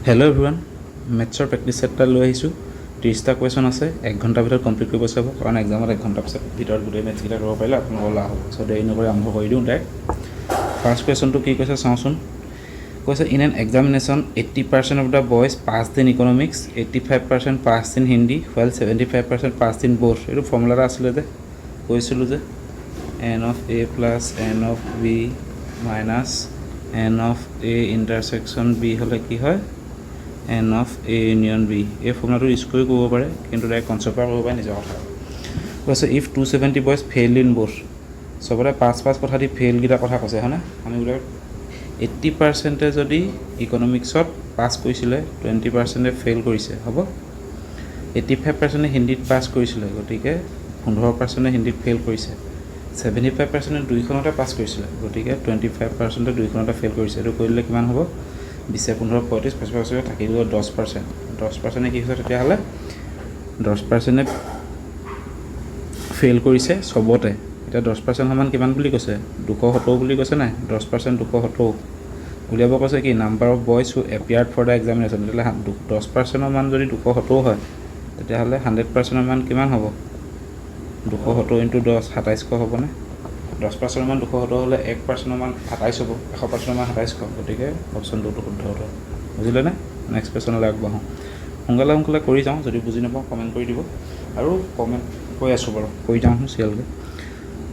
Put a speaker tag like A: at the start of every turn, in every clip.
A: Hello' everyone, মেথছৰ practice ছেটটা লৈ আহিছোঁ। 30টা question আছে, 1 ঘণ্টাৰ ভিতৰত কমপ্লিট কৰিব চাব, কাৰণ এক্সামত 1 ঘণ্টাৰ পিছত ভিতৰত গোটেই মেথছকেইটা কৰিব পাৰিলে আপোনালোকৰ লাভ হ'ব। চ' দেৰি নকৰি আৰম্ভ কৰি দিওঁ ডাইৰেক্ট। ফাৰ্ষ্ট কুৱেশ্যনটো কি কৈছে চাওঁচোন। কৈছে in an examination 80% of the boys passed in economics, 85% passed in Hindi, while 75% passed in both. এইটো ফৰ্মুলা এটা আছিলে যে কৈছিলোঁ যে n of A plus n of B minus n of A intersection B হ'লে কি হয় n of A union B. এই ফৰ্মুলাটো ইউজ কৰি কৰিব পাৰে, কিন্তু ডাইৰেক্ট কনচেপ্ট পৰা কৰিব পাৰে নিজৰ কথা। কৈছে if 270 boys fail in both, চবতে পাঁচ কথা দি ফেইলকেইটা কথা কৈছে হয়নে। আমি বোলে 80% যদি ইকনমিক্সত পাছ কৰিছিলে, 20% ফেইল কৰিছে হ'ব। 85% হিন্দীত পাছ কৰিছিলে, গতিকে 15% হিন্দীত ফেইল কৰিছে। 75% দুইখনতে পাছ কৰিছিলে, গতিকে 25% দুইখনতে ফেইল কৰিছে। এইটো কৰি দিলে কিমান হ'ব? 20, 15, 35, 55 থাকি দিব 10%। 10% কি হৈছে তেতিয়াহ'লে? 10% ফেইল কৰিছে চবতে। এতিয়া 10% সমান কিমান বুলি কৈছে? 270 বুলি কৈছে নাই? 10% 270 উলিয়াব কৈছে কি number of boys who appeared for the examination. তেতিয়াহ'লে 10% মান যদি 270 হয়, তেতিয়াহ'লে 100% মান কিমান হ'ব? 270 × 10 2700 হ'বনে? 10% মান 270 হ'লে 1% মান 27 হ'ব, 100% মান 2700। গতিকে অপশ্যনটো শুদ্ধ হ'ব। বুজিলেনে? নেক্সট কুৱেশ্যনলৈ আগবাঢ়োঁ। সোনকালে কৰি যাওঁ, যদি বুজি নাপাওঁ কমেণ্ট কৰি দিব। আৰু কমেণ্ট কৈ আছোঁ বাৰু, কৈ যাওঁ চিৰিয়েলকৈ।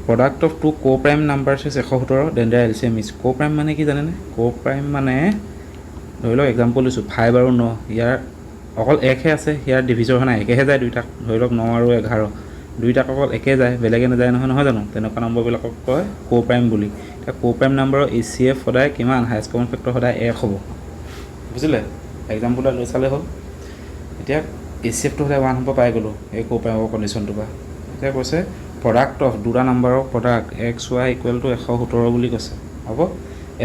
A: Product of two coprime numbers is 117, then the LCM is. Coprime মানে কি জানেনে? কো প্ৰাইম মানে ধৰি লওক এক্সাম্পল দিছোঁ 5 আৰু 9, ইয়াৰ অকল 1হে আছে, ইয়াৰ ডিভিজৰ হোৱা নাই, একেহে যায় দুইটাক। ধৰি লওক 9 আৰু 11, দুইটাক অকল একে যায়, বেলেগে নাযায় নহয় জানো। তেনেকুৱা নম্বৰবিলাকক কয় কো প্ৰাইম বুলি। এতিয়া কো প্ৰাইম নাম্বাৰৰ HCF সদায় কিমান? হায়েষ্ট কমন ফেক্টৰ সদায় 1 হ'ব। বুজিলে? এক্সাম্পল লৈ চালে হ'ল। এতিয়া HCFটো হ'লে 1 হ'ব, পাই গ'লোঁ এই কো প্ৰাইমৰ কণ্ডিশ্যনটোৰ পৰা। এতিয়া কৈছে প্ৰডাক্ট অফ দুটা নাম্বাৰৰ প্ৰডাক্ট XY = 117 বুলি কৈছে হ'ব।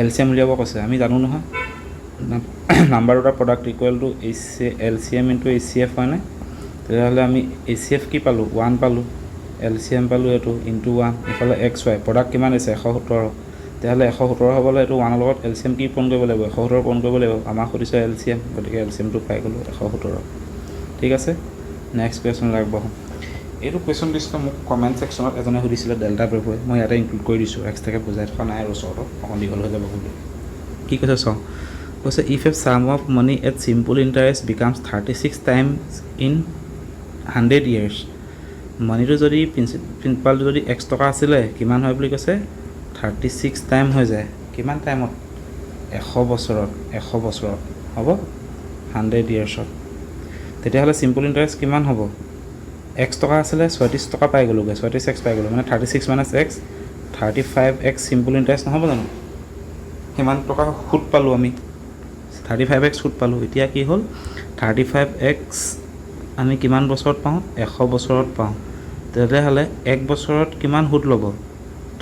A: LCM উলিয়াব কৈছে। আমি জানো নহয় নাম্বাৰ দুটা প্ৰডাক্ট LCM × HCF হয়নে। তেতিয়াহ'লে আমি HCF কি পালোঁ? 1 পালোঁ। LCM পালোঁ এইটো × 1, ইফালে XY প্ৰডাক্ট কিমান আছে? 117। তেতিয়াহ'লে 117 হ'বলৈ এইটো 1ৰ লগত LCM কি পূৰণ কৰিব লাগিব? 117 পূৰণ কৰিব লাগিব। আমাক সুধিছে LCM, গতিকে LCMটো পাই গ'লোঁ 117। ঠিক আছে, নেক্সট কুৱেশ্যনলৈ আগবাঢ়োঁ। এইটো কুৱেশ্যন লিষ্টটো মোক কমেণ্ট ছেকশ্যনত এজনে সুধিছিলে ডেল্টা পেপাৰ, মই ইয়াতে ইনক্লুড কৰি দিছোঁ, এক্সট্ৰাকৈ বুজাই থকা নাই আৰু ওচৰতো অকণ দীঘল হৈ যাব বুলি। কি কৈছে চাওঁ। কৈছে if a sum of money at simple interest becomes 36 times in 100 years। মানিটো যদি প্ৰিন্সিপালটো যদি X টকা আছিলে, কিমান হয় বুলি কৈছে? 36 টাইম হৈ যায়। কিমান টাইমত? 100 বছৰত। 100 বছৰত হ'ব, 100 yearsত। তেতিয়াহ'লে চিম্পল ইণ্টাৰেষ্ট কিমান হ'ব? X টকা আছিলে, 36 টকা পাই গ'লোগৈ, 36X পাই গ'লোঁ, মানে 36 - X 35X চিম্পল ইণ্টাৰেষ্ট নহ'ব জানো? সিমান টকা সুদ পালোঁ আমি, 35X সুদ পালোঁ। এতিয়া কি হ'ল? 35X আমি কিমান বছৰত পাওঁ? 100 বছৰত পাওঁ। তেতিয়াহ'লে 1 বছৰত কিমান সুদ ল'ব?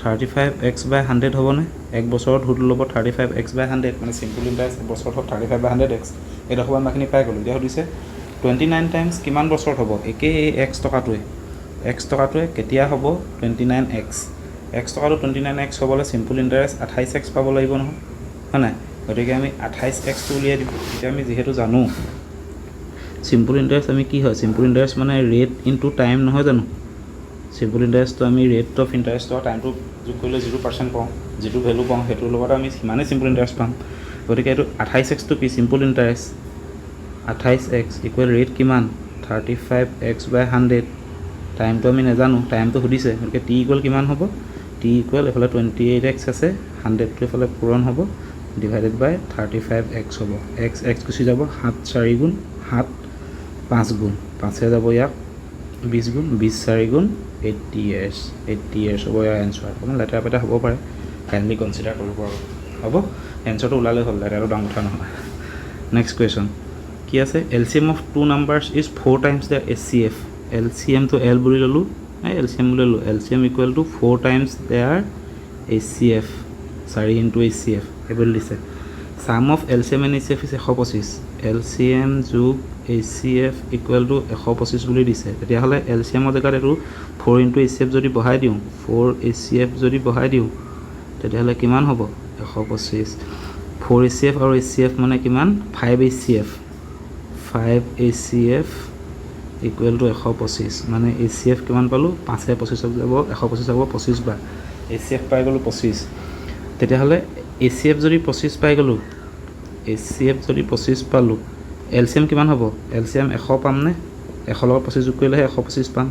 A: 35X/100 হ'বনে? 1 বছৰত সুদ ল'ব 35X/100, মানে চিম্পল ইণ্টাৰেষ্ট বছৰত হ'ল 35/100X। এই দশমাখিনি পাই গ'লোঁ। এতিয়া সুধিছে 29 টাইমছ কিমান বছৰত হ'ব? একেই এই X টকাটোৱে কেতিয়া হ'ব? 29X। X টকাটো 29X হ'বলৈ চিম্পল ইণ্টাৰেষ্ট 28X পাব লাগিব নহয়, হয় নাই? গতিকে আমি 28Xটো উলিয়াই দিম। এতিয়া আমি যিহেতু জানো চিম্পল ইণ্টাৰেষ্ট আমি কি হয়? চিম্পল ইণ্টাৰেষ্ট মানে ৰেট ইনটু টাইম নহয় জানো? চিম্পল ইণ্টাৰেষ্টটো আমি ৰেট অফ ইণ্টাৰেষ্টৰ টাইমটো যোগ কৰিলে যিটো পাৰ্চেণ্ট পাওঁ, যিটো ভেলু পাওঁ, সেইটোৰ লগত আমি সিমানেই চিম্পল ইণ্টাৰেষ্ট পাম। গতিকে এইটো 28Xটো কি? চিম্পল ইণ্টাৰেষ্ট 28X = ৰেট কিমান? 35X/100। টাইমটো আমি নাজানো, টাইমটো সুধিছে, গতিকে T = কিমান হ'ব? T = এইফালে 28X আছে, 100টো এইফালে পূৰণ হ'ব, ডিভাইডেড বাই 35X হ'ব। X গুচি যাব, 7 × 4 = 7, 5 গুণ 5 যাব ইয়াক, 20 গুণ 20 × 4 = 80 years। 80 years হ'ব ইয়াৰ এনচাৰ। অকণমান লেতেৰা পেতেৰা হ'ব পাৰে, কাইণ্ডলি কনচিডাৰ কৰিব আৰু হ'ব। এনচাৰটো ওলালে হ'ল, লেতেৰাটো ডাঙৰ কথা নহয়। নেক্সট কুৱেশ্যন কি আছে? LCM of two numbers is 4 times the HCF। LCMটো L বুলি ল'লোঁ, LCM বুলি ল'লোঁ। LCM = 4 times their HCF, 4 × HCF এইবোৰ দিছে। Sum of LCM and HCF is 125। LCM যোগ HCF = 125 বুলি দিছে। তেতিয়াহ'লে LCMৰ জেগাত এইটো 4 × HCF যদি বহাই দিওঁ, 4 HCF যদি বহাই দিওঁ, তেতিয়াহ'লে কিমান হ'ব? 125। 4 ACF আৰু ACF মানে কিমান 5 ACF 5 ACF ইকুৱেল টু 125 মানে ACF কিমান পালোঁ 5 25 যাব 125 যাব 25 বাৰ ACF পাই গ'লোঁ 25 তেতিয়াহ'লে ACF যদি 25 পাই গ'লোঁ ACF যদি 25 পালোঁ LCM কিমান হ'ব LCM 100 পামনে 100 লগত 25 যোগ কৰিলেহে 125 পাম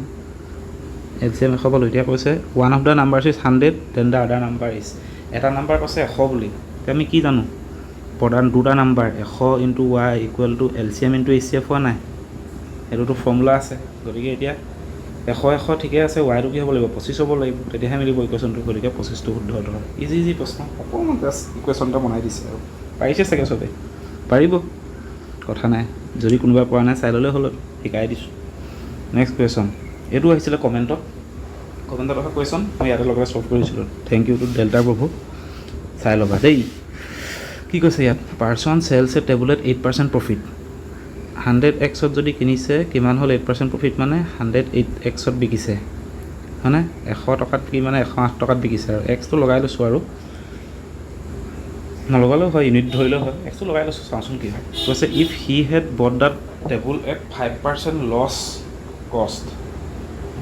A: LCM 100 পালোঁ এতিয়া কৈছে one of the numbers is 100 then the other number is এটা নাম্বাৰ কৈছে 100 বুলি এতিয়া আমি কি জানো প্ৰধান দুটা number 100 into y equal to LCM into ACF হোৱা নাই এইটোতো ফৰ্মুলা আছে গতিকে এতিয়া 100 ঠিকে আছে ৱাইটো কি হ'ব লাগিব 25 হ'ব লাগিব তেতিয়াহে মিলিব ইকুৱেশ্যনটো গতিকে 25টো শুদ্ধ ধৰ ইজি প্ৰশ্ন অকণমান জাষ্ট ইকুৱেশ্যনটা বনাই দিছে আৰু পাৰিছে চাগে চবে পাৰিব কথা নাই যদি কোনোবাই পৰা নাই চাই ল'লে হ'ল শিকাই দিছোঁ নেক্সট কুৱেশ্যন এইটো আহিছিলে কমেণ্টত অহা কুৱেশ্যন মই ইয়াতে লগাই ছল্ভ কৰিছিলোঁ থেংক ইউ টু ডেল্টা প্ৰভু চাই ল'বা দেই কি কৈছে ইয়াত পাৰ্চন চেলছ এ টেবুলেট 8% প্ৰফিট 100x যদি কিনিছে কিমান হ'ল 8% প্ৰফিট মানে 108x বিকিছে হয়নে 100 টকাত কি মানে 108 টকাত বিকিছে আৰু এক্সটো লগাই লৈছোঁ আৰু নলগালেও হয় ইউনিট ধৰিলেও হয় এক্সটো লগাই লৈছোঁ চাওঁচোন কি হয় কৈছে if he had bought the table at 5% loss cost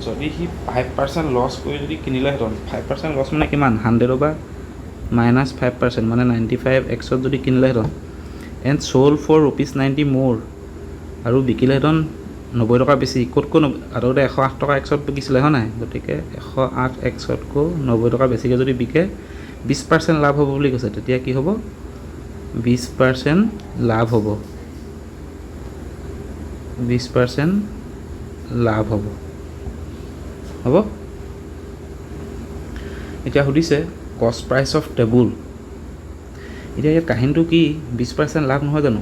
A: যদি সি 5% লছ কৰি যদি কিনিলেহেঁতেন 5% লছ মানে কিমান 100 বা -5% মানে 95x যদি কিনিলেহেঁতেন এণ্ড চ'ল্ড ফৰ ₹90 মোৰ আৰু বিকিলেহেঁতেন 90 টকা বেছি ক'তকৈ আগতে 108 টকা এক্সত বিকিছিলে হয় নাই গতিকে 108 এক্সতকৈ 90 টকা বেছিকৈ যদি বিকে 20% লাভ হ'ব বুলি কৈছে তেতিয়া কি হ'ব 20% লাভ হ'ব 20% লাভ হ'ব এতিয়া সুধিছে কষ্ট প্ৰাইচ অফ টেবুল এতিয়া ইয়াত কাহিনীটো কি 20% লাভ নহয় জানো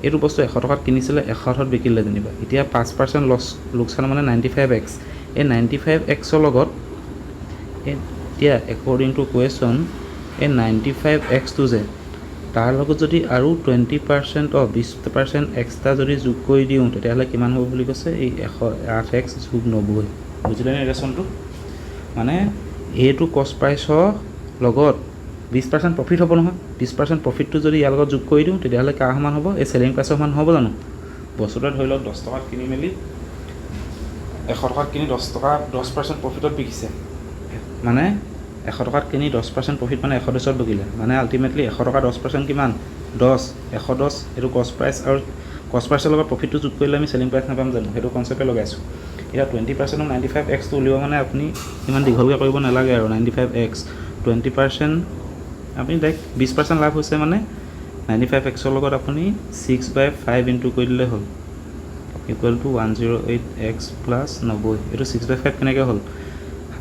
A: এইটো বস্তু 100 টকাত কিনিছিলে 108ত বিকিলে যেনিবা এতিয়া 5% লছ লোকচান মানে 95x এই 95xৰ লগত এতিয়া একৰ্ডিং টু কুৱেশ্যন এই 95xটো যে তাৰ লগত যদি আৰু 20% 20% এক্সট্ৰা যদি যোগ কৰি দিওঁ তেতিয়াহ'লে কিমান হ'ব বুলি কৈছে এই 108x যোগ 90 বুজিলে নে ৰিলেশ্যনটো মানে এইটো কষ্ট প্ৰাইচৰ লগত 20% প্ৰফিট হ'ব নহয় 20% প্ৰফিটটো যদি ইয়াৰ লগত যোগ কৰি দিওঁ তেতিয়াহ'লে কাৰ সমান হ'ব এই চেলিং প্ৰাইচৰ সমান হ'ব জানো বস্তুটো ধৰি লওক 10 টকাত কিনি মেলি 100 টকাত কিনি 10% প্ৰফিটত বিকিছে মানে 100 টকাত কিনি 10% প্ৰফিট মানে 110ত বিকিলে মানে আল্টিমেটলি 100 টকা 10% কিমান 110 এইটো কষ্ট প্ৰাইচ আৰু কষ্ট প্ৰাইচৰ লগত প্ৰফিটটো যোগ কৰিলে আমি চেলিং প্ৰাইচ নাপাম জানো সেইটো কনচেপ্টে লগাইছোঁ এতিয়া 20% 95xটো উলিয়াব মানে আপুনি ইমান দীঘলকৈ কৰিব নালাগে আৰু 95x 20% আপুনি ডাইৰেক্ট 20% লাভ হৈছে মানে 95xৰ লগত আপুনি 6/5 ইনটু কৰি দিলে হ'ল ইকুৱেল টু 108x প্লাছ 90 এইটো 6/5 কেনেকৈ হ'ল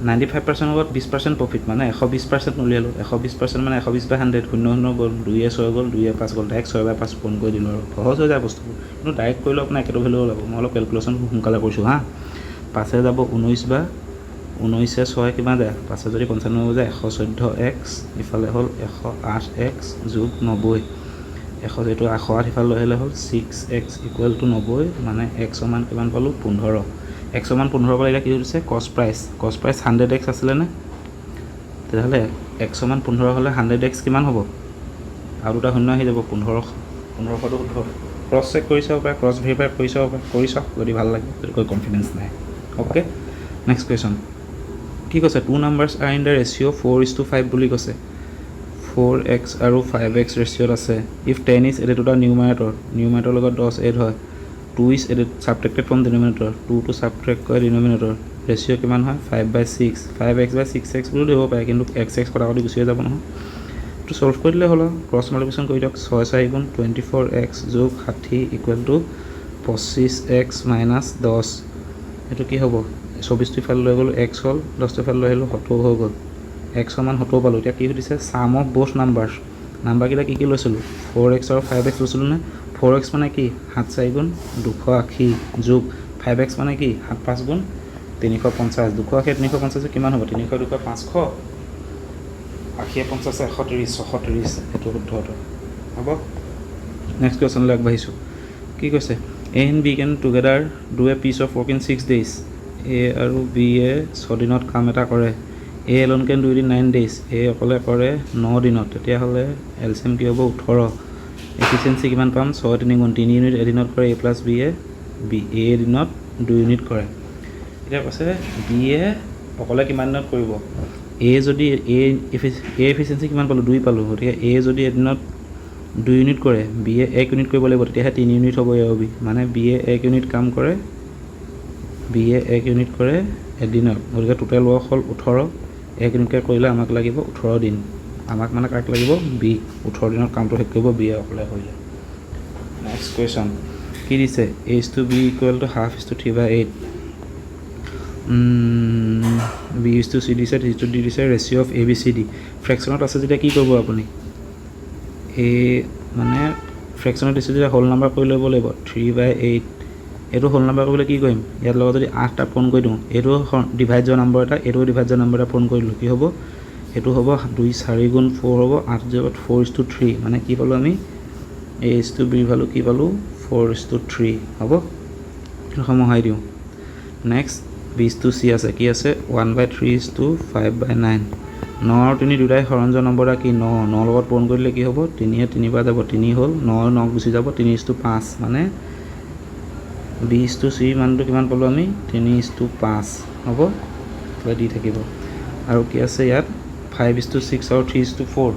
A: 95% লগত 20% প্ৰফিট মানে 120% উলিয়ালোঁ 120% মানে 120/100 0 গ'ল 2 গ'ল 2 5 গ'ল ডাইৰেক্ট 6/5 পূৰণ কৰি দিলোঁ আৰু সহজ হৈ যায় বস্তুবোৰ কিন্তু ডাইৰেক্ট কৰিলেও আপোনাৰ একেটো ভেলু ওলাব মই অলপ কেলকুলেশ্যন সোনকালে কৰিছোঁ হা 5 যাব 19 6 কিমান যায় 5 যদি 95 যায় 114x ইফালে হ'ল 108x যোগ 90 এইটো 108 ইফালে লৈ আহিলে হ'ল 6x ইকুৱেল টু 90 মানে x সমান কিমান পালোঁ 15 x সমান 15 পালে কি হৈছে কষ্ট প্ৰাইচ 100x আছিলেনে তেতিয়াহ'লে x সমান 15 হ'লে 100x কিমান হ'ব আৰু দুটা শূন্য আহি যাব 1500টো শুদ্ধ ক্ৰছ চেক কৰি চাব পাৰে ক্ৰছ ভেৰিফাই কৰি চাওক যদি ভাল লাগে যদি কৈ কনফিডেঞ্চ নাই অ'কে নেক্সট কুৱেশ্যন কি কৈছে 2 numbers are in the ratio 4:5 বুলি কৈছে 4x আৰু 5x ৰেচিঅ'ত আছে if 10 is added to the numerator লগত 10 এড হয় 2 is added subtracted from denominator 2 to subtract কৰে denominator ৰেচিঅ' কিমান হয় 5/6 5x/6x বুলি দিব পাৰে কিন্তু x কটাকটি গুচি যাব নহয় এইটো ছল্ভ কৰি দিলে হ'ল ক্ৰছ মাল্টিপ্লিকেশ্যন কৰি দিয়ক 6 4 গুণ 24x যোগ 60 ইকুৱেল টু 25x মাইনাছ 10 এইটো কি হ'ব 24টো ইফালে লৈ গ'লোঁ x হ'ল 10টো ইফালে লৈ আহিলোঁ 70 হৈ গ'ল x সমান 70 পালোঁ এতিয়া কি সুধিছে ছাম অফ বোথ নাম্বাৰকেইটা কি লৈছিলোঁ 4x আৰু 5x লৈছিলোঁ নে 4x মানে কি 7 4 গুণ 280 যোগ 5x মানে কি 7 5 গুণ 350 280 350 কিমান হ'ব 300 200 500 80 50 130 630 সেইটো শুদ্ধটো হ'ব নেক্সট কুৱেশ্যনলৈ আগবাঢ়িছোঁ কি কৈছে A and B can together do a piece of work in 6 days A আৰু B 6 দিনত কাম এটা কৰে এ এলন কেন 2 দিন 9 days, এ অকলে কৰে 9 দিনত, তেতিয়াহ'লে এলচিএম কি হ'ব 18। এফিচিয়েঞ্চি কিমান পাম 6 3 গুণ 3 ইউনিট এদিনত কৰে এ প্লাছ বি এ দিনত 2 ইউনিট কৰে। এতিয়া কৈছে বি এ অকলে কিমান দিনত কৰিব, এ যদি এ এফিচিয়েঞ্চি কিমান পালোঁ 2 পালোঁ, গতিকে এ যদি এদিনত 2 ইউনিট কৰে বি এ 1 ইউনিট কৰিব লাগিব, তেতিয়াহে 3 ইউনিট হ'ব এ বি, মানে বি এ 1 ইউনিট কাম কৰে, বি এ 1 ইউনিট কৰে এদিনত, গতিকে টোটেল ৱৰ্ক হ'ল 18। 1 ইউনিটকৈ কৰিলে আমাক লাগিব 18 দিন, আমাক মানে কাক লাগিব বি 18 দিনত কামটো শেষ কৰিব বি এ অকলে কৰিলে। নেক্সট কুৱেশ্যন কি দিছে, H to B equal to half is to 3/8, B is to C দিছে, চি টু ডি দিছে, ratio' of A B C D. ফ্ৰেকশ্যনত আছে যেতিয়া কি কৰিব আপুনি, এই মানে ফ্ৰেকশ্যনত দিছে যেতিয়া হোল নাম্বাৰ কৰি ল'ব লাগিব 3/8। এইটো হোল নাম্বাৰ কৰিবলৈ কি কৰিম, ইয়াৰ লগত যদি 8টা পূৰণ কৰি দিওঁ, এইটো ডিভাইড যোৱা নম্বৰ এটা, এইটো ডিভাইড যোৱা নম্বৰ এটা পূৰণ কৰিলোঁ, কি হ'ব এইটো হ'ব 2 4 গুণ 4 হ'ব, 8 জেগাত 4:3, মানে কি পালোঁ আমি এইচ টু বিৰ ভেলু কি পালোঁ 4:3 হ'ব। এইটো সমাই দিওঁ। নেক্সট বি টু চি আছে, কি আছে 1/3 is to 5/9। 9 আৰু 3 দুটাই সৰঞ্জ নম্বৰ এটা কি 9 লগত পূৰণ কৰিলে কি হ'ব 3 3 বাৰ যাব 3 হ'ল, 9 9 গুচি যাব 3:5, মানে বি টু চি মানটো কিমান পালোঁ আমি 3:5 হ'ব, দি থাকিব। আৰু কি আছে ইয়াত 5:6 আৰু 3:4,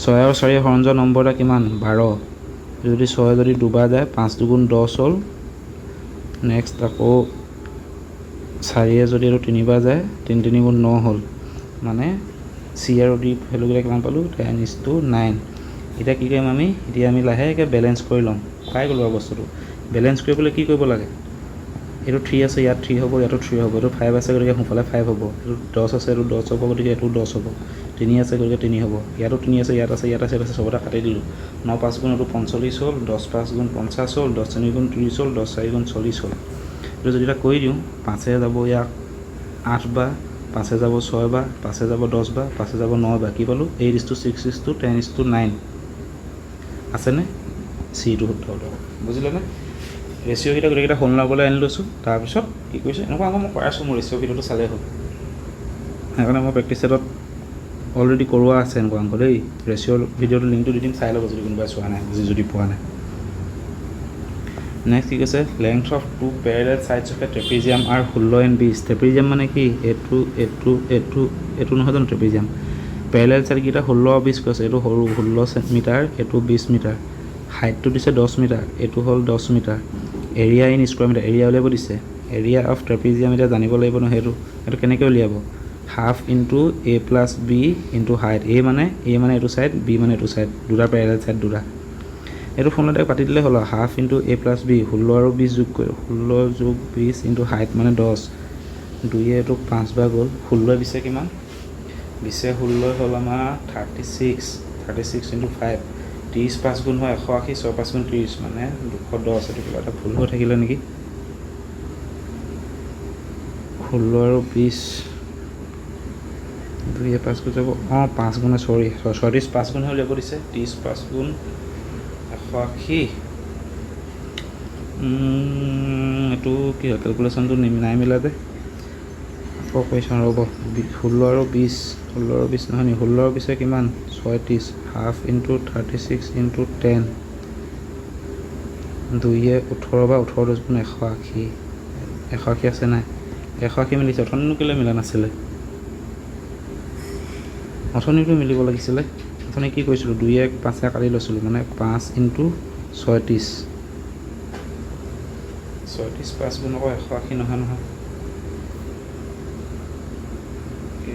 A: 6 আৰু 4 সৰঞ্জ নম্বৰ এটা কিমান 12, যদি 6 যদি দুবাৰ যায় 5 2 10 হ'ল। নেক্সট আকৌ 4 যদি আৰু 3 বাৰ যায় 3 3 9 হ'ল, মানে চি আৰু ডি ভেলুকেইটা কিমান পালোঁ 10:9। এতিয়া কি কৰিম আমি, এতিয়া আমি লাহেকৈ বেলেঞ্চ কৰি ল'ম, পাই গ'লোঁ আৰু বস্তুটো। বেলেঞ্চ কৰিবলৈ কি কৰিব লাগে, এইটো 3 আছে ইয়াত 3 হ'ব, ইয়াতো 3 হ'ব, এইটো 5 আছে গতিকে সোঁফালে 5 হ'ব, এইটো 10 আছে এইটো 10 হ'ব, গতিকে এইটো 10 হ'ব, 3 আছে গতিকে 3 হ'ব, ইয়াতো 3 আছে ইয়াত আছে ইয়াত আছে ইয়াত আছে, চবতে কাটি দিলোঁ। 9 5 গুণ এইটো 45 হ'ল, 10 5 গুণ 50 হ'ল, 10 3 গুণ 30 হ'ল, 10 4 গুণ 40 হ'ল। এইটো যদি এটা কৰি দিওঁ 5 যাব ইয়াক 8 বাৰ, 5 যাব 6 বাৰ, 5 যাব 10 বাৰ, 5 যাব 9 বাৰ, কি পালোঁ 8:6:10:9 আছেনে, চিটো শুদ্ধ হ'ল। বুজিলেনে, ৰেচিঅ'কেইটা গোটেইকেইটা হোল নাম্বাৰলৈ আনি লৈছোঁ। তাৰপিছত কি কৰিছোঁ, এনেকুৱা আকৌ মই কৰাইছোঁ, মোৰ ৰেচিঅ' ভিডিঅ'টো চালেই হ'ল, সেইকাৰণে মই প্ৰেক্টিচ ছেটত অলৰেডি কৰোৱা আছে এনেকুৱা অংক দেই। ৰেচিঅ'ৰ ভিডিঅ'টো লিংকটো দি দিম, চাই ল'ব যদি কোনোবাই চোৱা নাই, যদি পোৱা নাই। নেক্সট কি কৈছে, length of 2 parallel sides of A trapezium R 16 and 20। Trapezium মানে কি, এইটো নহয় জানো ট্ৰেপিজিয়াম, পেৰেলেল ছাইডকেইটা 16 আৰু 20 কৈছে, এইটো সৰু 16 মিটাৰ, এইটো 20 মিটাৰ, হাইটটো দিছে 10 মিটাৰ, এইটো হ'ল 10 metre, area in square metre, area উলিয়াব দিছে, এৰিয়া অফ ট্ৰেপিজিয়াম এতিয়া জানিব লাগিব ন, সেইটো কেনেকৈ উলিয়াব, half into a plus B into height, এ মানে এইটো ছাইড, বি মানে এইটো ছাইড, দুটা পেৰেলেল ছাইড দুটা, এইটো ফৰ্মুলাতে পাতি দিলে হ'ল আৰু half into a plus B, 16 আৰু 20 যোগ কৰি 16 যোগ 20 ইনটু হাইট মানে 10, 2 এইটো 5 বাৰ গ'ল, 16 20 কিমান 20 16 হ'ল আমাৰ 36 ইনটু 5, 30 5 গুণ হয় 180, 6 5 গুণ 30, মানে 210। এইটো কিবা এটা ভুল হৈ থাকিলে নেকি, 16 আৰু 20 2 5 গুণ যাব, 5 গুণে 36 5 গুণহে উলিয়াব দিছে, 30 5 গুণ 180, এইটো কি হয় কেলকুলেশ্যনটো নাই মিলা যে, আকৌ কুৱেশ্যন ৰ'ব, 16 আৰু 20 নহয় নি, 16 আৰু 20 কিমান 36, হাফ ইনটু 36 ইনটু 10, 2 18 বা 18 10 গুণ 180, 180 আছে নাই, 180 মিলিছে, অথনিনো কেলৈ মিলা নাছিলে, অথনিটো মিলিব লাগিছিলে, অথনি কি কৰিছিলোঁ 2 1 5 কাটি লৈছিলোঁ, মানে 5 ইনটু 36 5 গুণ আকৌ 180 নহয়,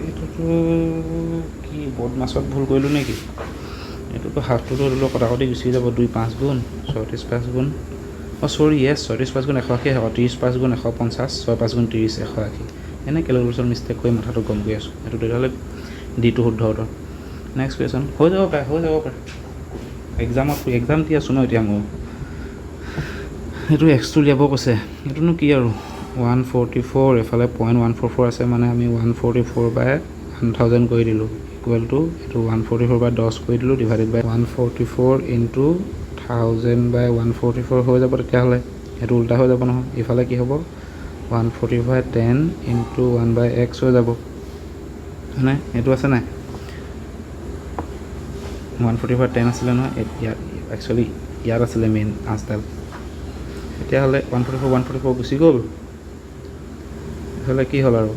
A: এইটোতো কি বদমাছত ভুল কৰিলোঁ নেকি, এইটোতো হাফটোতো ধৰিলোঁ কটাকটি গুচি যাব, 2 5 গুণ 36 5 গুণ 36 5 গুণ 180 হ'ব, 30 5 গুণ 150, 6 5 গুণ 30 180, এনে কেলকুলেশ্যন মিষ্টেক কৰি মাথাটো গম কৰি আছোঁ, এইটো তেতিয়াহ'লে ডিটো শুদ্ধ উত্তৰ। নেক্সট কুৱেশ্যন, হৈ যাব পাৰে এক্সাম দি আছোঁ ন এতিয়া মই, এইটো এক্সটো উলিয়াব কৈছে, এইটোনো কি আৰু 144, এফালে 0.144 আছে, মানে আমি 144/1000 কৰি দিলোঁ, ইকুৱেল টু এইটো 144/10 কৰি দিলোঁ, ডিভাইডেড বাই 144 ইনটু 1000/144 হৈ যাব, তেতিয়াহ'লে সেইটো উল্টা হৈ যাব নহয়, ইফালে কি হ'ব 140/10 ইনটু 1/x হৈ যাব, হয়নে এইটো আছে নাই 144 10 আছিলে নহয় ইয়াত একচুৱেলি ইয়াত আছিলে মেইন আঁচডাল তেতিয়াহ'লে 144 গুচি গ'ল এফালে কি হ'ল আৰু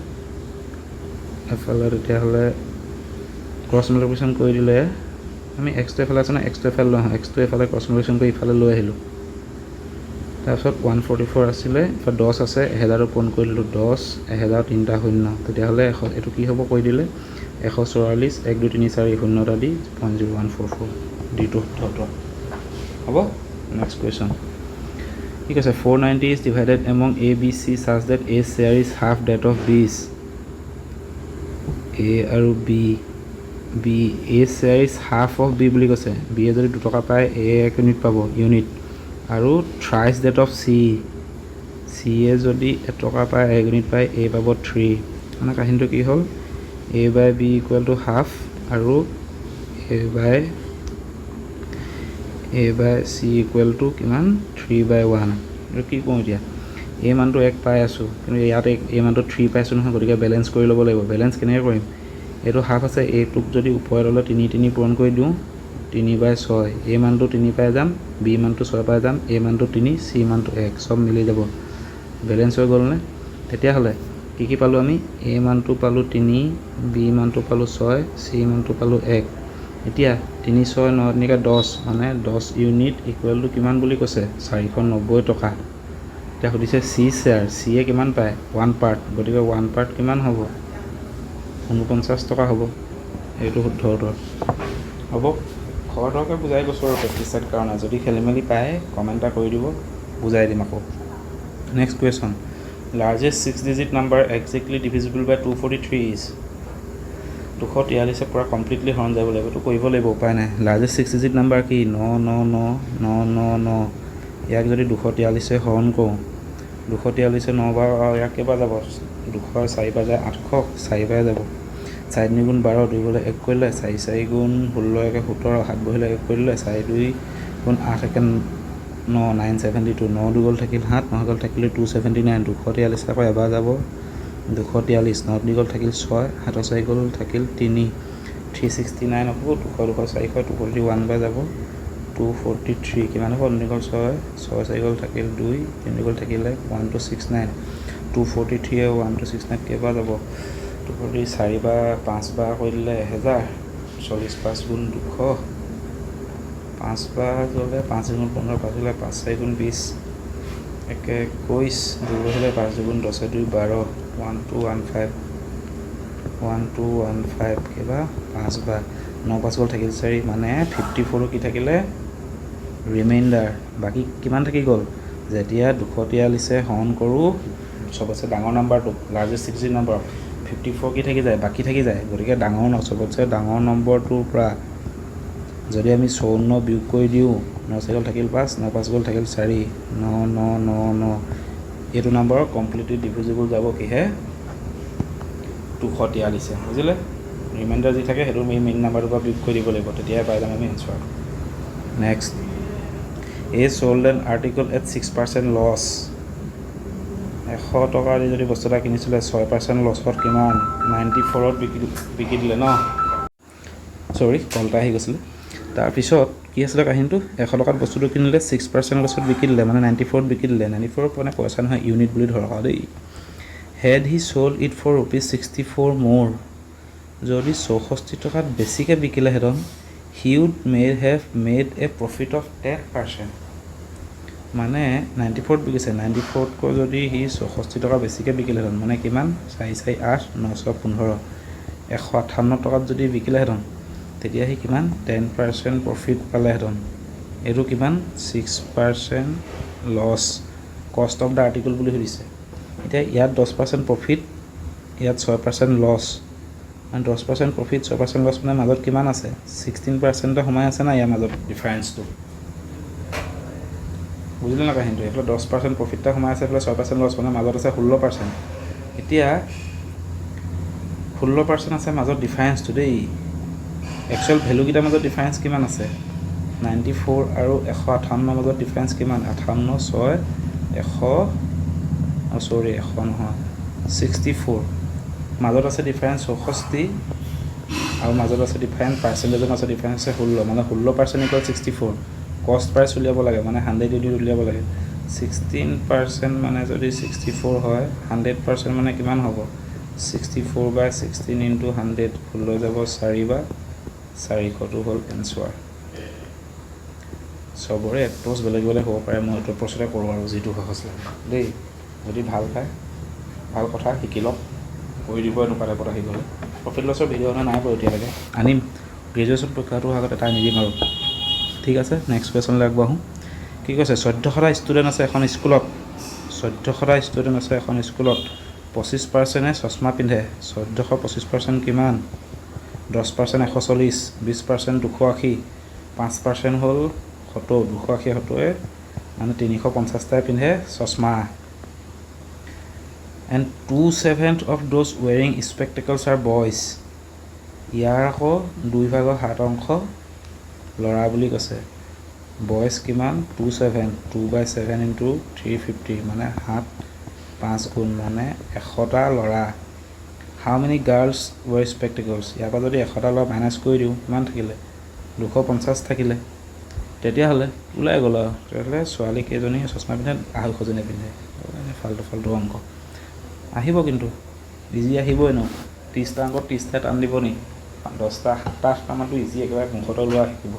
A: এফালে তেতিয়াহ'লে ক্ৰছ মাল্টিপ্লিকেশ্যন কৰি দিলে আমি এক্সটো এফালে আছে ন এক্সটো এফালে লৈ আহোঁ এক্সটো এফালে ক্ৰছ মাল্টিপ্লিকেশ্যন কৰি ইফালে লৈ আহিলোঁ তাৰপিছত 144 আছিলে এফালে 10 আছে 1000 পূৰণ কৰি দিলোঁ 10 1000 তিনিটা শূন্য তেতিয়াহ'লে এইটো কি হ'ব কৈ দিলে 144 1 2 3 4 শূন্য এটা দি 0.0144 ডিটো শুদ্ধ হ'ব নেক্সট কুৱেশ্যন ঠিক আছে 490 is divided among A, B, C such that A share is half that of B's A আৰু B A share is half of B বুলি কৈছে B এ যদি 2 টকা পায় A 1 ইউনিট পাব ইউনিট আৰু thrice that of C এ যদি 1 টকা পায় 1 ইউনিট পায় A পাব 3 মানে কাহিনীটো কি হ'ল A by B equal to half আৰু A by C equal to কিমান 3 by 1 এইটো কি কওঁ এতিয়া A মানটো 1 পাই আছোঁ কিন্তু ইয়াত A মানটো 3 পাইছোঁ নহয় গতিকে বেলেঞ্চ কৰি ল'ব লাগিব বেলেঞ্চ কেনেকৈ কৰিম এইটো হাফ আছে এইটোক যদি ওপৰত ল'লে 3 পূৰণ কৰি দিওঁ 3 by 6 A মানটো 3 পাই যাম B মানটো 6 পাই যাম A মানটো 3 C মানটো 1 চব মিলি যাব বেলেঞ্চ হৈ গ'লনে তেতিয়াহ'লে কি পালোঁ আমি A মানটো পালোঁ 3 B মানটো পালোঁ 6 C মানটো পালোঁ 1 এতিয়া 3 6 9 10 মানে 10 ইউনিট ইকুৱেল টু কিমান বুলি কৈছে 490 টকা এতিয়া সুধিছে C শ্বেয়াৰ C এ কিমান পায় 1 পাৰ্ট গতিকে 1 পাৰ্ট কিমান হ'ব 49 টকা হ'ব এইটো শুদ্ধ উত্তৰ হ'ব খৰধৰকৈ বুজাই গৈছোঁ আৰু প্ৰেক্টিচৰ কাৰণে যদি খেলি মেলি পায় কমেণ্ট এটা কৰি দিব বুজাই দিম আকৌ next question largest 6 digit number exactly divisible by 243 is 243 পূৰা কমপ্লিটলি হৰণ যাব লাগিব এইটো কৰিব লাগিব উপায় নাই লাৰ্জেষ্ট 6 ডিজিট নাম্বাৰ কি 9999999 ইয়াক যদি 243 হৰণ কৰোঁ 243 9 বাৰ ইয়াক কেইবাৰ যাব 200 4 বাৰ যায় 800 4 বাৰ যাব 4 2 গুণ 12 2 গ'লে 1 কৰিলে 4 4 গুণ 16 একে 17 7 বহিলে 1 কৰিলে 4 2 গুণ 8 একে 9 972 9 2 গ'ল থাকিল 7 9 গ'ল থাকিলে 279 243 আকৌ এবাৰ যাব 243 9 2 গ'ল থাকিল 6 7 4 গ'ল থাকিল 3 369 হ'ব 200 400 241 বাৰ যাব 243 কিমান হ'ব 9 গ'ল 6 6 4 গ'ল থাকিল 2 3 গ'ল থাকিলে 1269 243 1269 কেইবাৰ যাব 243 বাৰ 5 বাৰ কৰি দিলে 1000 40 5 গুণ 200 5 বাৰ গ'লে 5 গুণ 15 5 গ'লে 5 4 গুণ 20 একে 21 2 হ'লে 5 গুণ 10 2 12 1215 1215 কেইবাৰ 5 বাৰ 9 5 গ'ল থাকিল 4 মানে 54 কি থাকিলে ৰিমাইণ্ডাৰ বাকী কিমান থাকি গ'ল যেতিয়া 243 হৰণ কৰোঁ চবতছে ডাঙৰ নাম্বাৰটো লাৰ্জেষ্ট 6 ডিজিট নম্বৰ 54 কি থাকি যায় বাকী থাকি যায় গতিকে ডাঙৰ চবতছে ডাঙৰ নম্বৰটোৰ পৰা যদি আমি 54 বিয়োগ কৰি দিওঁ 9 4 গ'ল থাকিল 5 9 5 গ'ল থাকিল 4 9 9 9 9 এইটো নম্বৰ কমপ্লিটলি ডিভিজিবল যাব কিহে 243 বুজিলে ৰিমাইণ্ডাৰ যি থাকে সেইটো মেইন নাম্বাৰটোৰ পৰা বিয়োগ কৰি দিব লাগিব তেতিয়াহে পাই যাম আমি answer next A sold an article at 6% loss 100 টকা দি যদি বস্তু এটা কিনিছিলে 6% লছত কিমান 94ত বিকি দিলে ন চৰি কলটা আহি গৈছিলে তাৰপিছত কি আছিলে কাহিনীটো 100 টকাত বস্তুটো কিনিলে 6% লছত বিকি দিলে মানে 94ত বিকি দিলে 94ত মানে পইচা নহয় ইউনিট বুলি ধৰক দেই had he sold it for ₹64 more যদি 64 টকাত বেছিকৈ বিকিলেহেঁতেন he would may have made a profit of 10% মানে 94ত বিকিছে 94তকৈ যদি সি 64 টকা বেছিকৈ বিকিলেহেঁতেন মানে কিমান 4 4 8 915 158 টকাত যদি বিকিলেহেঁতেন তেতিয়া সি কিমান 10% প্ৰফিট পালেহেঁতেন এইটো কিমান 6% loss cost of the article বুলি সুধিছে এতিয়া ইয়াত 10% প্ৰফিট ইয়াত 6% লছ মানে 10% প্ৰফিট 6% লছ মানে মাজত কিমান আছে 16% সোমাই আছে না ইয়াৰ মাজত ডিফাৰেঞ্চটো বুজিলে না কাহিনীটো এইফালে 10% প্ৰফিটটা সোমাই আছে এইফালে 6% লছ মানে মাজত আছে 16% এতিয়া 16% আছে মাজত ডিফাৰেঞ্চটো দেই একচুৱেল ভেলুকেইটাৰ মাজত ডিফাৰেঞ্চ কিমান আছে 94 আৰু 158 মাজত ডিফাৰেঞ্চ কিমান 58 6 100 100 নহয় 64 মাজত আছে ডিফাৰেঞ্চ 64 আৰু মাজত আছে ডিফাৰেঞ্চ পাৰ্চেণ্টেজৰ মাজত ডিফাৰেঞ্চ আছে 16 মানে 16% ইকুৱেল 64 কষ্ট প্ৰাইচ উলিয়াব লাগে মানে 100 ইউনিট উলিয়াব লাগে 16% মানে যদি 64 হয় 100% মানে কিমান হ'ব 64/16 ইনটু 100 লৈ যাব 4 বা 400টো হ'ল এনচাৰ চবৰে এপ্ৰ'চ বেলেগ বেলেগ হ'ব পাৰে মই এইটো এপ্ৰ'চতে কৰোঁ আৰু যিটো সহজ লাগে দেই যদি ভাল পায় ভাল কথা শিকি লওক কৰি দিব এনেকুৱা টাইপত আহি গ'লে প্ৰফিট লছৰ ভিডিঅ' নাই বাৰু এতিয়ালৈকে আনিম গ্ৰেজুৱেশ্যন পৰীক্ষাটোৰ আগত এটা আনি দিম আৰু ঠিক আছে নেক্সট কুৱেশ্যনলৈ আগবাঢ়োঁ কি কৈছে 1400টা ষ্টুডেণ্ট আছে এখন স্কুলত 1400টা ষ্টুডেণ্ট আছে এখন স্কুলত 25%ে চশমা পিন্ধে 1425% কিমান 10% 140 20% 280 5% হ'ল 70 280 70 মানে 350টাই পিন্ধে চশমা and 2/7 of those wearing spectacles are boys ইয়াৰ আকৌ 2 ভাগৰ 7 অংশ ল'ৰা বুলি কৈছে বয়স কিমান 2/7 2/7 ইনটু 350 মানে 5 গুণ মানে 100টা ল'ৰা হাউ মেনি গাৰ্লছ ৱেৰ স্পেক্টিকলছ ইয়াৰ পৰা যদি 100টা ল'ৰা মাইনাছ কৰি দিওঁ কিমান থাকিলে 250 থাকিলে তেতিয়াহ'লে ওলাই গ'ল আৰু তেতিয়াহ'লে ছোৱালী কেইজনী চশমা পিন্ধে 250জনী পিন্ধে ফাল্টু অংক আহিব কিন্তু ইজি আহিবই ন 30টা অংকত 30টা টান দিব নি 10টা 7টা 8টা মানটো ইজি একেবাৰে মুখতে লোৱা শিকিব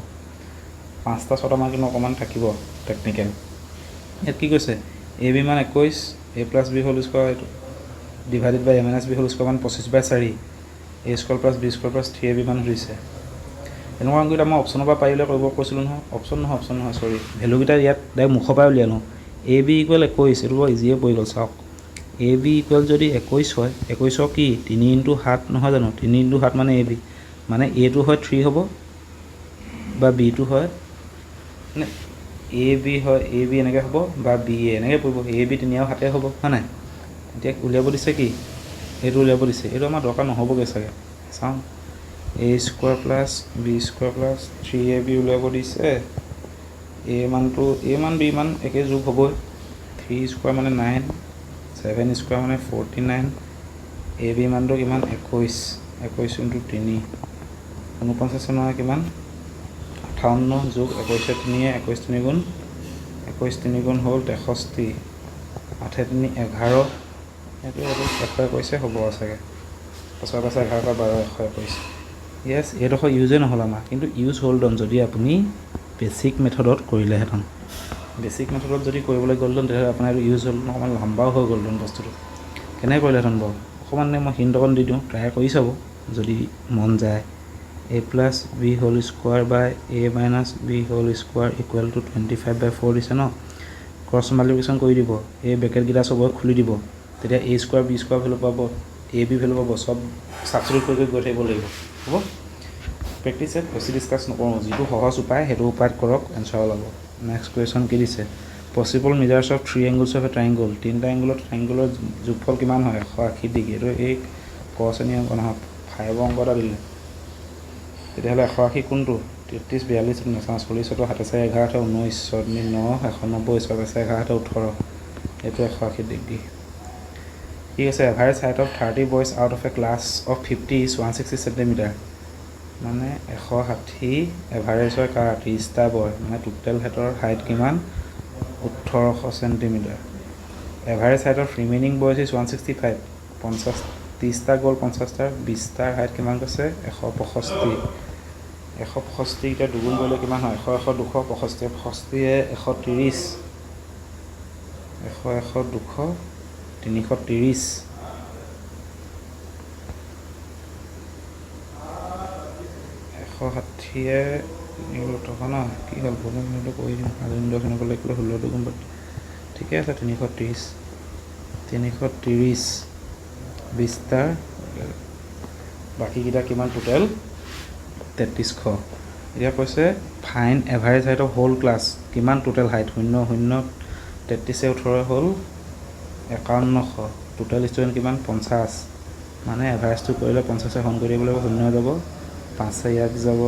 A: 5টা 6টা মান কিন্তু অকণমান থাকিব টেকনিকেল ইয়াত কি কৈছে এ বি মান 21 A plus B whole square এইটো divided by A minus B whole square মান 25/4 A square plus B square plus 3ab মান হৈছে এনেকুৱা অংককেইটা মই অপশ্যনৰ পৰা পাৰিলে কৰিব কৈছিলোঁ নহয় অপশ্যন নহয় চৰি ভেলুকেইটা ইয়াত ডাইৰেক্ট মুখৰ পৰাই উলিয়াই লওঁ এ বি ইকুৱেল 21 এইটো বৰ ইজিয়ে পৰি গ'ল চাওক এ বি ইকুৱেল যদি 21 হয় 21 কি 3 ইনটু 7 নহয় জানো 3 ইনটু 7 মানে এ বি মানে এটো হয় 3 হ'ব বা বিটো হয় মানে এ বি হয় এ বি এনেকৈ হ'ব বা বি এ এনেকৈ পৰিব এ বি 3 আৰু 7 হ'ব হয় নাই এতিয়া উলিয়াব দিছে কি এইটো উলিয়াব দিছে এইটো আমাৰ দৰকাৰ নহ'বগৈ চাগে চাওঁ A square plus B square plus 3ab উলিয়াব দিছে এ মানটো এ মান বি মান একে যোগ হ'বই 3 স্কোৱাৰ মানে 9 7 স্কোৱাৰ মানে 49 এ বি মানটো কিমান 21 ইনটু 3 49 নহয় কিমান 58 যোগ 21 3 21 3 গুণ 21 3 গুণ হ'ল 63 8 3 11 এইটো 121 হ'ব চাগে 5 11 12 121 য়েছ এইডোখৰ ইউজে নহ'ল আমাৰ কিন্তু ইউজ হ'লডন যদি আপুনি বেছিক মেথডত কৰিলেহেঁতেন বেছিক মেথডত যদি কৰিবলৈ গ'লহেঁতেন তেতিয়াহ'লে আপোনাৰ এইটো ইউজ হ'ল অকণমান লম্বাও হৈ গ'লহেঁতেন বস্তুটো কেনেকৈ কৰিলেহেঁতেন বাৰু অকণমান মই হিণ্ট অকণ দি দিওঁ ট্ৰাই কৰি চাব যদি মন যায় A plus B whole square by A minus B whole square equal to 25/4 দিছে ন ক্ৰছ মাল্টিপ্লিকেশ্যন কৰি দিব এই ব্ৰেকেটকেইটা চবৰে খুলি দিব তেতিয়া এ স্কোৱাৰ বি স্কোৱাৰ ভেলু পাব এ বি ভেলু পাব চব ছাবষ্টিটিউট কৰি গৈ থাকিব লাগিব হ'ব প্ৰেক্টিচত বেছি ডিছকাছ নকৰোঁ যিটো সহজ উপায় সেইটো উপায়ত কৰক এনচাৰ ওলাব নেক্সট কুৱেশ্যন কি দিছে possible measures of 3 angles of a triangle 3টা ট্ৰাইংগলৰ যোগফল কিমান হয় 180 ডিগ্ৰী এইটো এই ক শ্ৰেণী অংক নহয় 5 অংক এটা দিলে তেতিয়াহ'লে 180 কোনটো 33 42 49 40 27 11 19 9 190 27 11 18 এইটো 180 ডিগ্ৰী ঠিক আছে average height of 30 boys out of A class of 50 is 160 centimetre মানে 160 এভাৰেজ হয় কাৰ 30টা বয় মানে টোটেল হেডৰ হাইট কিমান 1800 centimetre average height of remaining boys is 165 30টা গ'ল 50টাৰ 20টাৰ হাইট কিমান কৈছে 165 এতিয়া দুগুণ কৰিলে কিমান হয় 100 100 265 130 100 200 330 160 টকা ন কি হ'ল ভুল মিনিটটো কৰি দিওঁ আজিন্দৰখনক লাগিলে 16 দুগুণ ঠিকে আছে 330 20টাৰ বাকীকেইটা কিমান টোটেল 3300 এতিয়া কৈছে find average height of whole class কিমান টোটেল হাইট 0 0 33 18 হ'ল 5100 টোটেল ষ্টুডেণ্ট কিমান 50 মানে এভাৰেজটো কৰিলে 50 হৰণ কৰি দিব লাগিব 0 যাব 5 ইয়াত যাব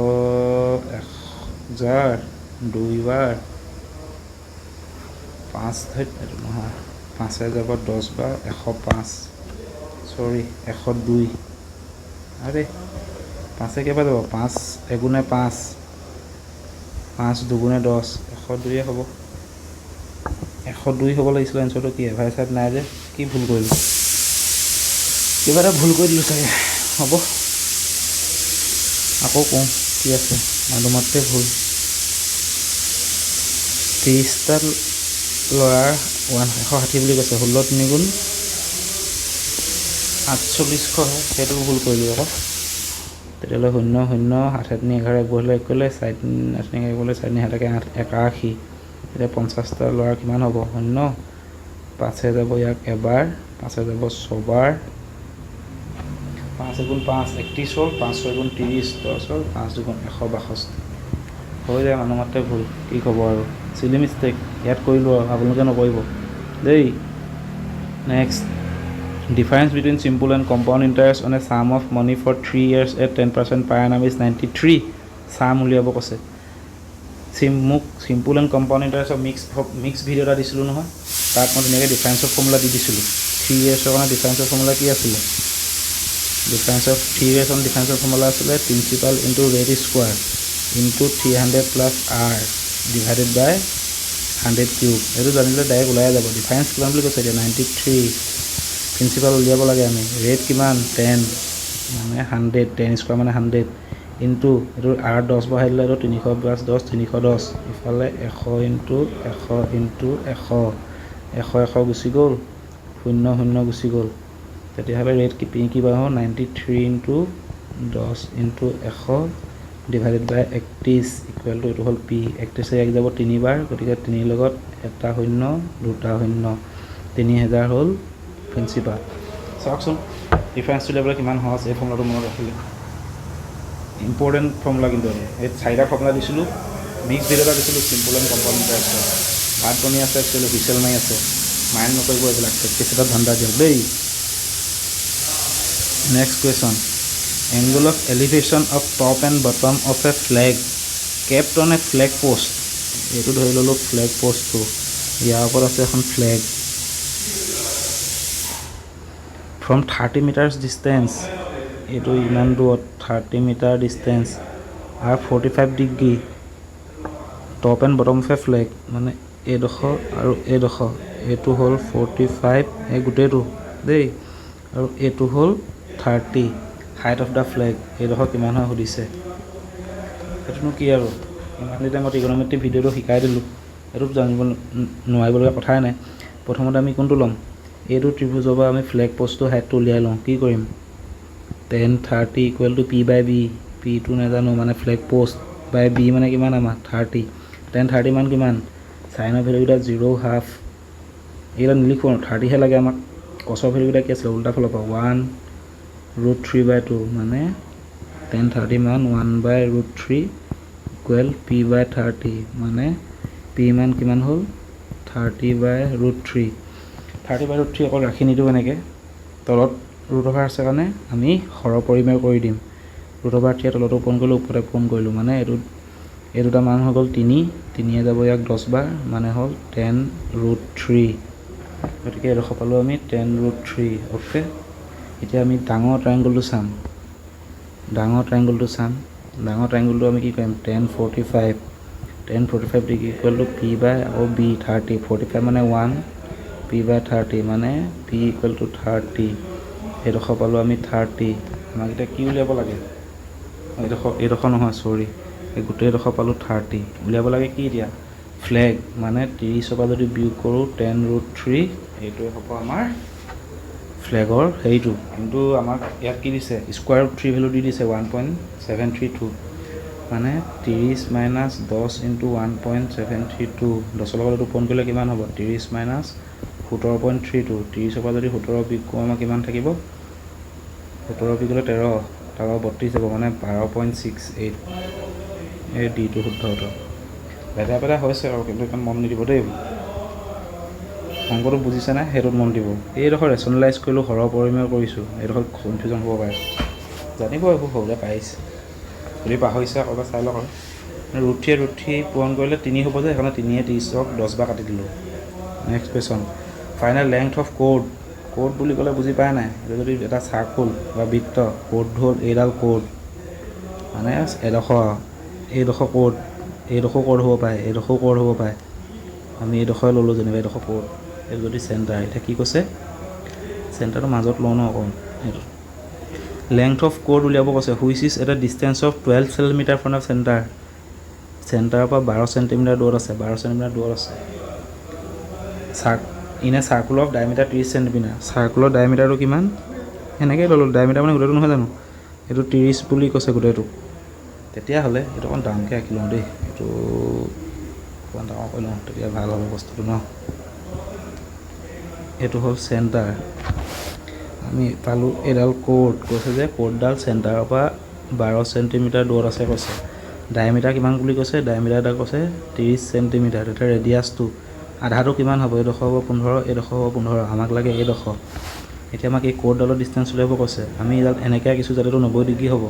A: 1000 2 বাৰ 5 এইটো নহয় 5 যাব 10 বাৰ 105 চৰি 102 আৰে 5 কেইবাৰ যাব 5 এগুণে 5 5 দুগুণে 10 102 হ'ব 102 হ'ব লাগিছিল এনচাৰটো কি এভাৰেজ চাইড নাই যে কি ভুল কৰিলোঁ কিবা এটা ভুল কৰি দিলোঁ চাগে হ'ব আকৌ কওঁ কি আছে মাতে ভুল 30টা ল'ৰাৰ 160 বুলি কৈছে 16 3 গুণ 4800 সেইটো ভুল কৰিলোঁ আকৌ তেতিয়াহ'লে 0 0 7 7 11 বহিলে কৰিলে 4 8 11 বহিলে 4 7 81 এতিয়া 50টা ল'ৰা কিমান হ'ব 0 5 যাব ইয়াক এবাৰ 5 যাব ছবাৰ 5 গুণ 5 31 হ'ল 5 গুণ 30 10 হ'ল 5 গুণ 162 হৈ যায় মানুহ মাতে ভুল কি ক'ব আৰু চিলি মিষ্টেক ইয়াত কৰিলোঁ আৰু আপোনালোকে নকৰিব দেই next Difference between simple and compound interest on a sum of money for 3 years at 10% per annum is 93 sum উলিয়াব কৈছে মোক simple and compound interest mix video এটা দিছিলোঁ নহয় তাত মই ধুনীয়াকৈ ডিফাৰেন্সৰ ফৰ্মুলা দি দিছিলোঁ 3 yearsৰ কাৰণে ডিফাৰেন্সৰ ফৰ্মুলা কি আছিলে ডিফাৰেন্স অফ 3 years on ডিফাৰেন্সৰ ফৰ্মুলা আছিলে principal into rate square into 300 plus r divided by 100 cube এইটো জানিলে ডাইৰেক্ট ওলাই যাব ডিফাৰেন্স কিমান বুলি কৈছে এতিয়া 93 প্ৰিন্সিপাল উলিয়াব লাগে আমি ৰেট কিমান 10 মানে 100 10 স্কোৱাৰ মানে 100 ইনটু এইটো r 10 বহাই দিলে এইটো 300 প্লাছ 10 310 ইফালে 100 ইনটু 100 ইনটু 100 100 গুচি গ'ল 0 0 গুচি গ'ল তেতিয়াহ'লে ৰেট কি পাব 93 into 10 into 100 divided by 31 equal to এইটো হ'ল পি 31 এক যাব 3 বাৰ গতিকে 3 লগত এটা 0 দুটা 0 3000 হ'ল প্ৰিন্সিপাল চাওকচোন ডিফাৰেন্স উলিয়াবলৈ কিমান সহজ এই ফৰ্মুলাটো মনত ৰাখিলে ইম্পৰ্টেণ্ট ফৰ্মুলা কিন্তু এই 4টা ফৰ্মুলা দিছিলোঁ মিক্স ভিডিও এটা দিছিলোঁ চিম্পল এণ্ড কম্পাউণ্ড ইণ্টাৰেষ্ট ভাত বনি আছে একচুৱেলি হুইচেল মাৰি আছে মাইণ্ড নকৰিব এইবিলাক প্ৰেক্টিছ এটা ধান্দা দিয়ক দেই next question angle of elevation of top and bottom of a flag kept on a flag post এইটো ধৰি ল'লোঁ ফ্লেগ পোষ্টটো ইয়াৰ ওপৰত আছে এখন ফ্লেগ ফ্ৰম 30 মিটাৰ্ছ ডিষ্টেঞ্চ এইটো ইমান দূৰত 30 মিটাৰ ডিষ্টেঞ্চ আৰু 45 degree top and bottom of a flag মানে এইডোখৰ আৰু এইডোখৰ এইটো হ'ল 45 এই গোটেইটো দেই আৰু এইটো হ'ল 30 হাইট অফ দ্য ফ্লেগ এইডোখৰ কিমান হয় সুধিছে সেইটোনো কি আৰু ইমান দিনে মই ট্ৰিগন'মেট্ৰি ভিডিঅ'টো শিকাই দিলোঁ এইটো জানিব নোৱাৰিবলগীয়া কথাই নাই প্ৰথমতে আমি কোনটো ল'ম এইটো ত্ৰিভুজৰ পৰা আমি ফ্লেগ পোষ্টটো হাইটটো উলিয়াই লওঁ কি কৰিম 10 30 equal to P by B পিটো নাজানো মানে ফ্লেগ পোষ্ট বাই বি মানে কিমান আমাৰ 30 10 30 মান কিমান চাইনৰ ভেলুকেইটা 0 হাফ এইকেইটা নিলিখোঁ 30হে লাগে আমাক কছৰ ভেলুকেইটা কি আছিলে উল্টা ফালৰ পৰা 1√3/2 মানে 10 30 মান 1/√3 ইকুৱেল পি বাই 30 মানে পি মান কিমান হ'ল 30/√3 30/√3 অকল ৰাখি নিদিওঁ এনেকৈ তলত ৰুট অভাৰ আছে কাৰণে আমি সৰহ পৰিমেয় কৰি দিম ৰুট অভাৰ 3 তলতো পূৰণ কৰিলোঁ ওপৰতে পূৰণ কৰিলোঁ মানে এই দুটা মান হৈ গ'ল 3 যাব ইয়াক 10 বাৰ মানে হ'ল 10√3 গতিকে এইডোখৰ পালোঁ আমি 10√3 অ'কে এতিয়া আমি ডাঙৰ ট্ৰায়েংগলটো চাম ডাঙৰ ট্ৰায়েংগলটো আমি কি কৰিম 1045 ডিগ্ৰী ইকুৱেল টু পি বাই আৰু বি 30 45 মানে 1 পি বাই 30 মানে পি ইকুৱেল টু 30 এইডোখৰ পালোঁ আমি 30 আমাক এতিয়া কি উলিয়াব লাগে এইডোখৰ নহয় চৰি এই গোটেইডোখৰ পালোঁ 30 উলিয়াব লাগে কি এতিয়া ফ্লেগ মানে 30ৰ পৰা যদি বিয়োগ কৰোঁ 10√3 এইটোৱে হ'ব আমাৰ ফ্লেগৰ হেৰিটো কিন্তু আমাক ইয়াত কি দিছে স্কুৱাৰ ৰুট 3 ভেলু দি দিছে 1.732 মানে 30 মাইনাছ 10 ইনটু 1.732 10ৰ লগত এইটো পূৰণ কৰিলে কিমান হ'ব 30 মাইনাছ 17.32 30ৰ পৰা যদি 17 বিয়োগ কৰোঁ আমাৰ কিমান থাকিব 17 বিয়োগ কৰিলে 13 তাৰপৰা 32 যাব মানে 12.68 এই ডিটো শুদ্ধ উত্তৰ বেটা হৈছে আৰু কিন্তু ইমান মন নিদিব দেই অংকটো বুজিছে নাই সেইটোত মন দিব এইডোখৰ ৰেচনেলাইজ কৰিলোঁ সৰহ পৰিমেয় কৰিছোঁ এইডোখৰ কনফিউজন হ'ব পাৰে জানিব এইবোৰ সৰুতে পাইছে যদি পাহৰিছে আকৌ চাই লওক আৰু ৰুট 3 পূৰণ কৰিলে 3 হ'ব যে সেইকাৰণে 3 30ক 10 বাৰ কাটি দিলোঁ next question final length of cord code বুলি ক'লে বুজি পায় নাই? এইটো যদি এটা চাৰ্কুল বা বৃত্ত, কোড হ'ল এইডাল কোড মানে এইডোখৰ কোড, এইডোখৰ কোড হ'ব পাৰে, এইডোখৰ কোড হ'ব পাৰে। আমি এইডোখৰে ল'লোঁ যেনিবা, এইডোখৰ কোড, এইটো যদি চেণ্টাৰ। এতিয়া কি কৈছে? চেণ্টাৰটো মাজত লওঁ ন অকণ, এইটো লেংথ অফ কোড উলিয়াব কৈছে, হুইচ ইজ এটা distance of 12 centimetre from the centre. চেণ্টাৰৰ পৰা 12 চেণ্টিমিটাৰ দূৰত আছে, 12 চেণ্টিমিটাৰ দূৰত আছে। ইনে চাৰ্কুল অফ ডায়মিটাৰ 30 চেণ্টিমিটাৰ। চাৰ্কুলৰ ডায়মিটাৰটো কিমান? সেনেকৈ ল'লোঁ, ডায়মিটাৰ মানে গোটেইটো নহয় জানো? এইটো 30 বুলি কৈছে গোটেইটো। তেতিয়াহ'লে এইটো অকণ ডাঙৰকৈ আঁকি লওঁ দেই, এইটো অকণ ডাঙৰ কৰি লওঁ, তেতিয়া ভাল হ'ব বস্তুটো ন। এইটো হ'ল চেণ্টাৰ। আমি পালোঁ এইডাল কোড, কৈছে যে কোডডাল চেণ্টাৰৰ পৰা 12 চেণ্টিমিটাৰ দূৰত আছে কৈছে। ডায়মিটাৰ কিমান বুলি কৈছে? ডায়মিটাৰ এটা কৈছে 30 চেণ্টিমিটাৰ। তেতিয়া ৰেডিয়াছটো আধাটো কিমান হ'ব? এইডোখৰ হ'ব 15, এইডোখৰ হ'ব 15। আমাক লাগে এইডোখৰ। এতিয়া আমাক এই কোডডালৰ ডিষ্টেঞ্চ উলিয়াব কৈছে। আমি এইডাল এনেকৈ আঁকিছোঁ যাতে এইটো 90 ডিগ্ৰী হ'ব।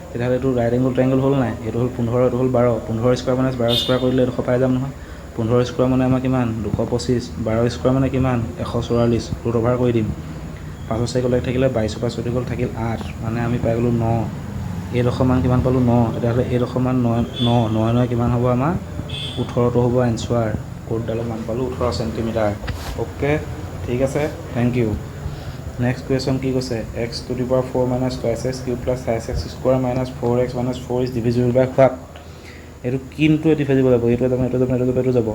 A: তেতিয়াহ'লে এইটো ৰাইট এংগল ট্ৰাইংগল হ'ল নাই? এইটো হ'ল 15, এইটো হ'ল 12। 15 স্কোৱাৰ মানে 12 স্কোৱাৰ কৰিলে এইডোখৰ পাই যাম নহয়। 15 স্কোৱাৰ মানে আমাৰ কিমান? 225। 12 স্কোৱাৰ মানে কিমান? 144। ৰুট অভাৰ কৰি দিম। 5 চাৰিকলৈ থাকিলে 22, 5 গ'ল থাকিল 8, মানে আমি পাই গ'লোঁ 9। এইডোখৰ মান কিমান পালোঁ? 9। তেতিয়াহ'লে এইডোখৰ মান 9 কিমান হ'ব আমাৰ? 18টো হ'ব এনচাৰ। কোডডালৰ মান পালোঁ 18 চেণ্টিমিটাৰ। অ'কে, ঠিক আছে, থেংক ইউ। নেক্সট কুৱেশ্যন কি কৈছে? x to the power 4 minus 2x cube plus 5x square minus 4x minus 4 is divisible by what? এইটো কিন্তু ডিভিজিবল যাব, এইটো যাব, এইটো যাব, এইটো যাব, এইটো যাব।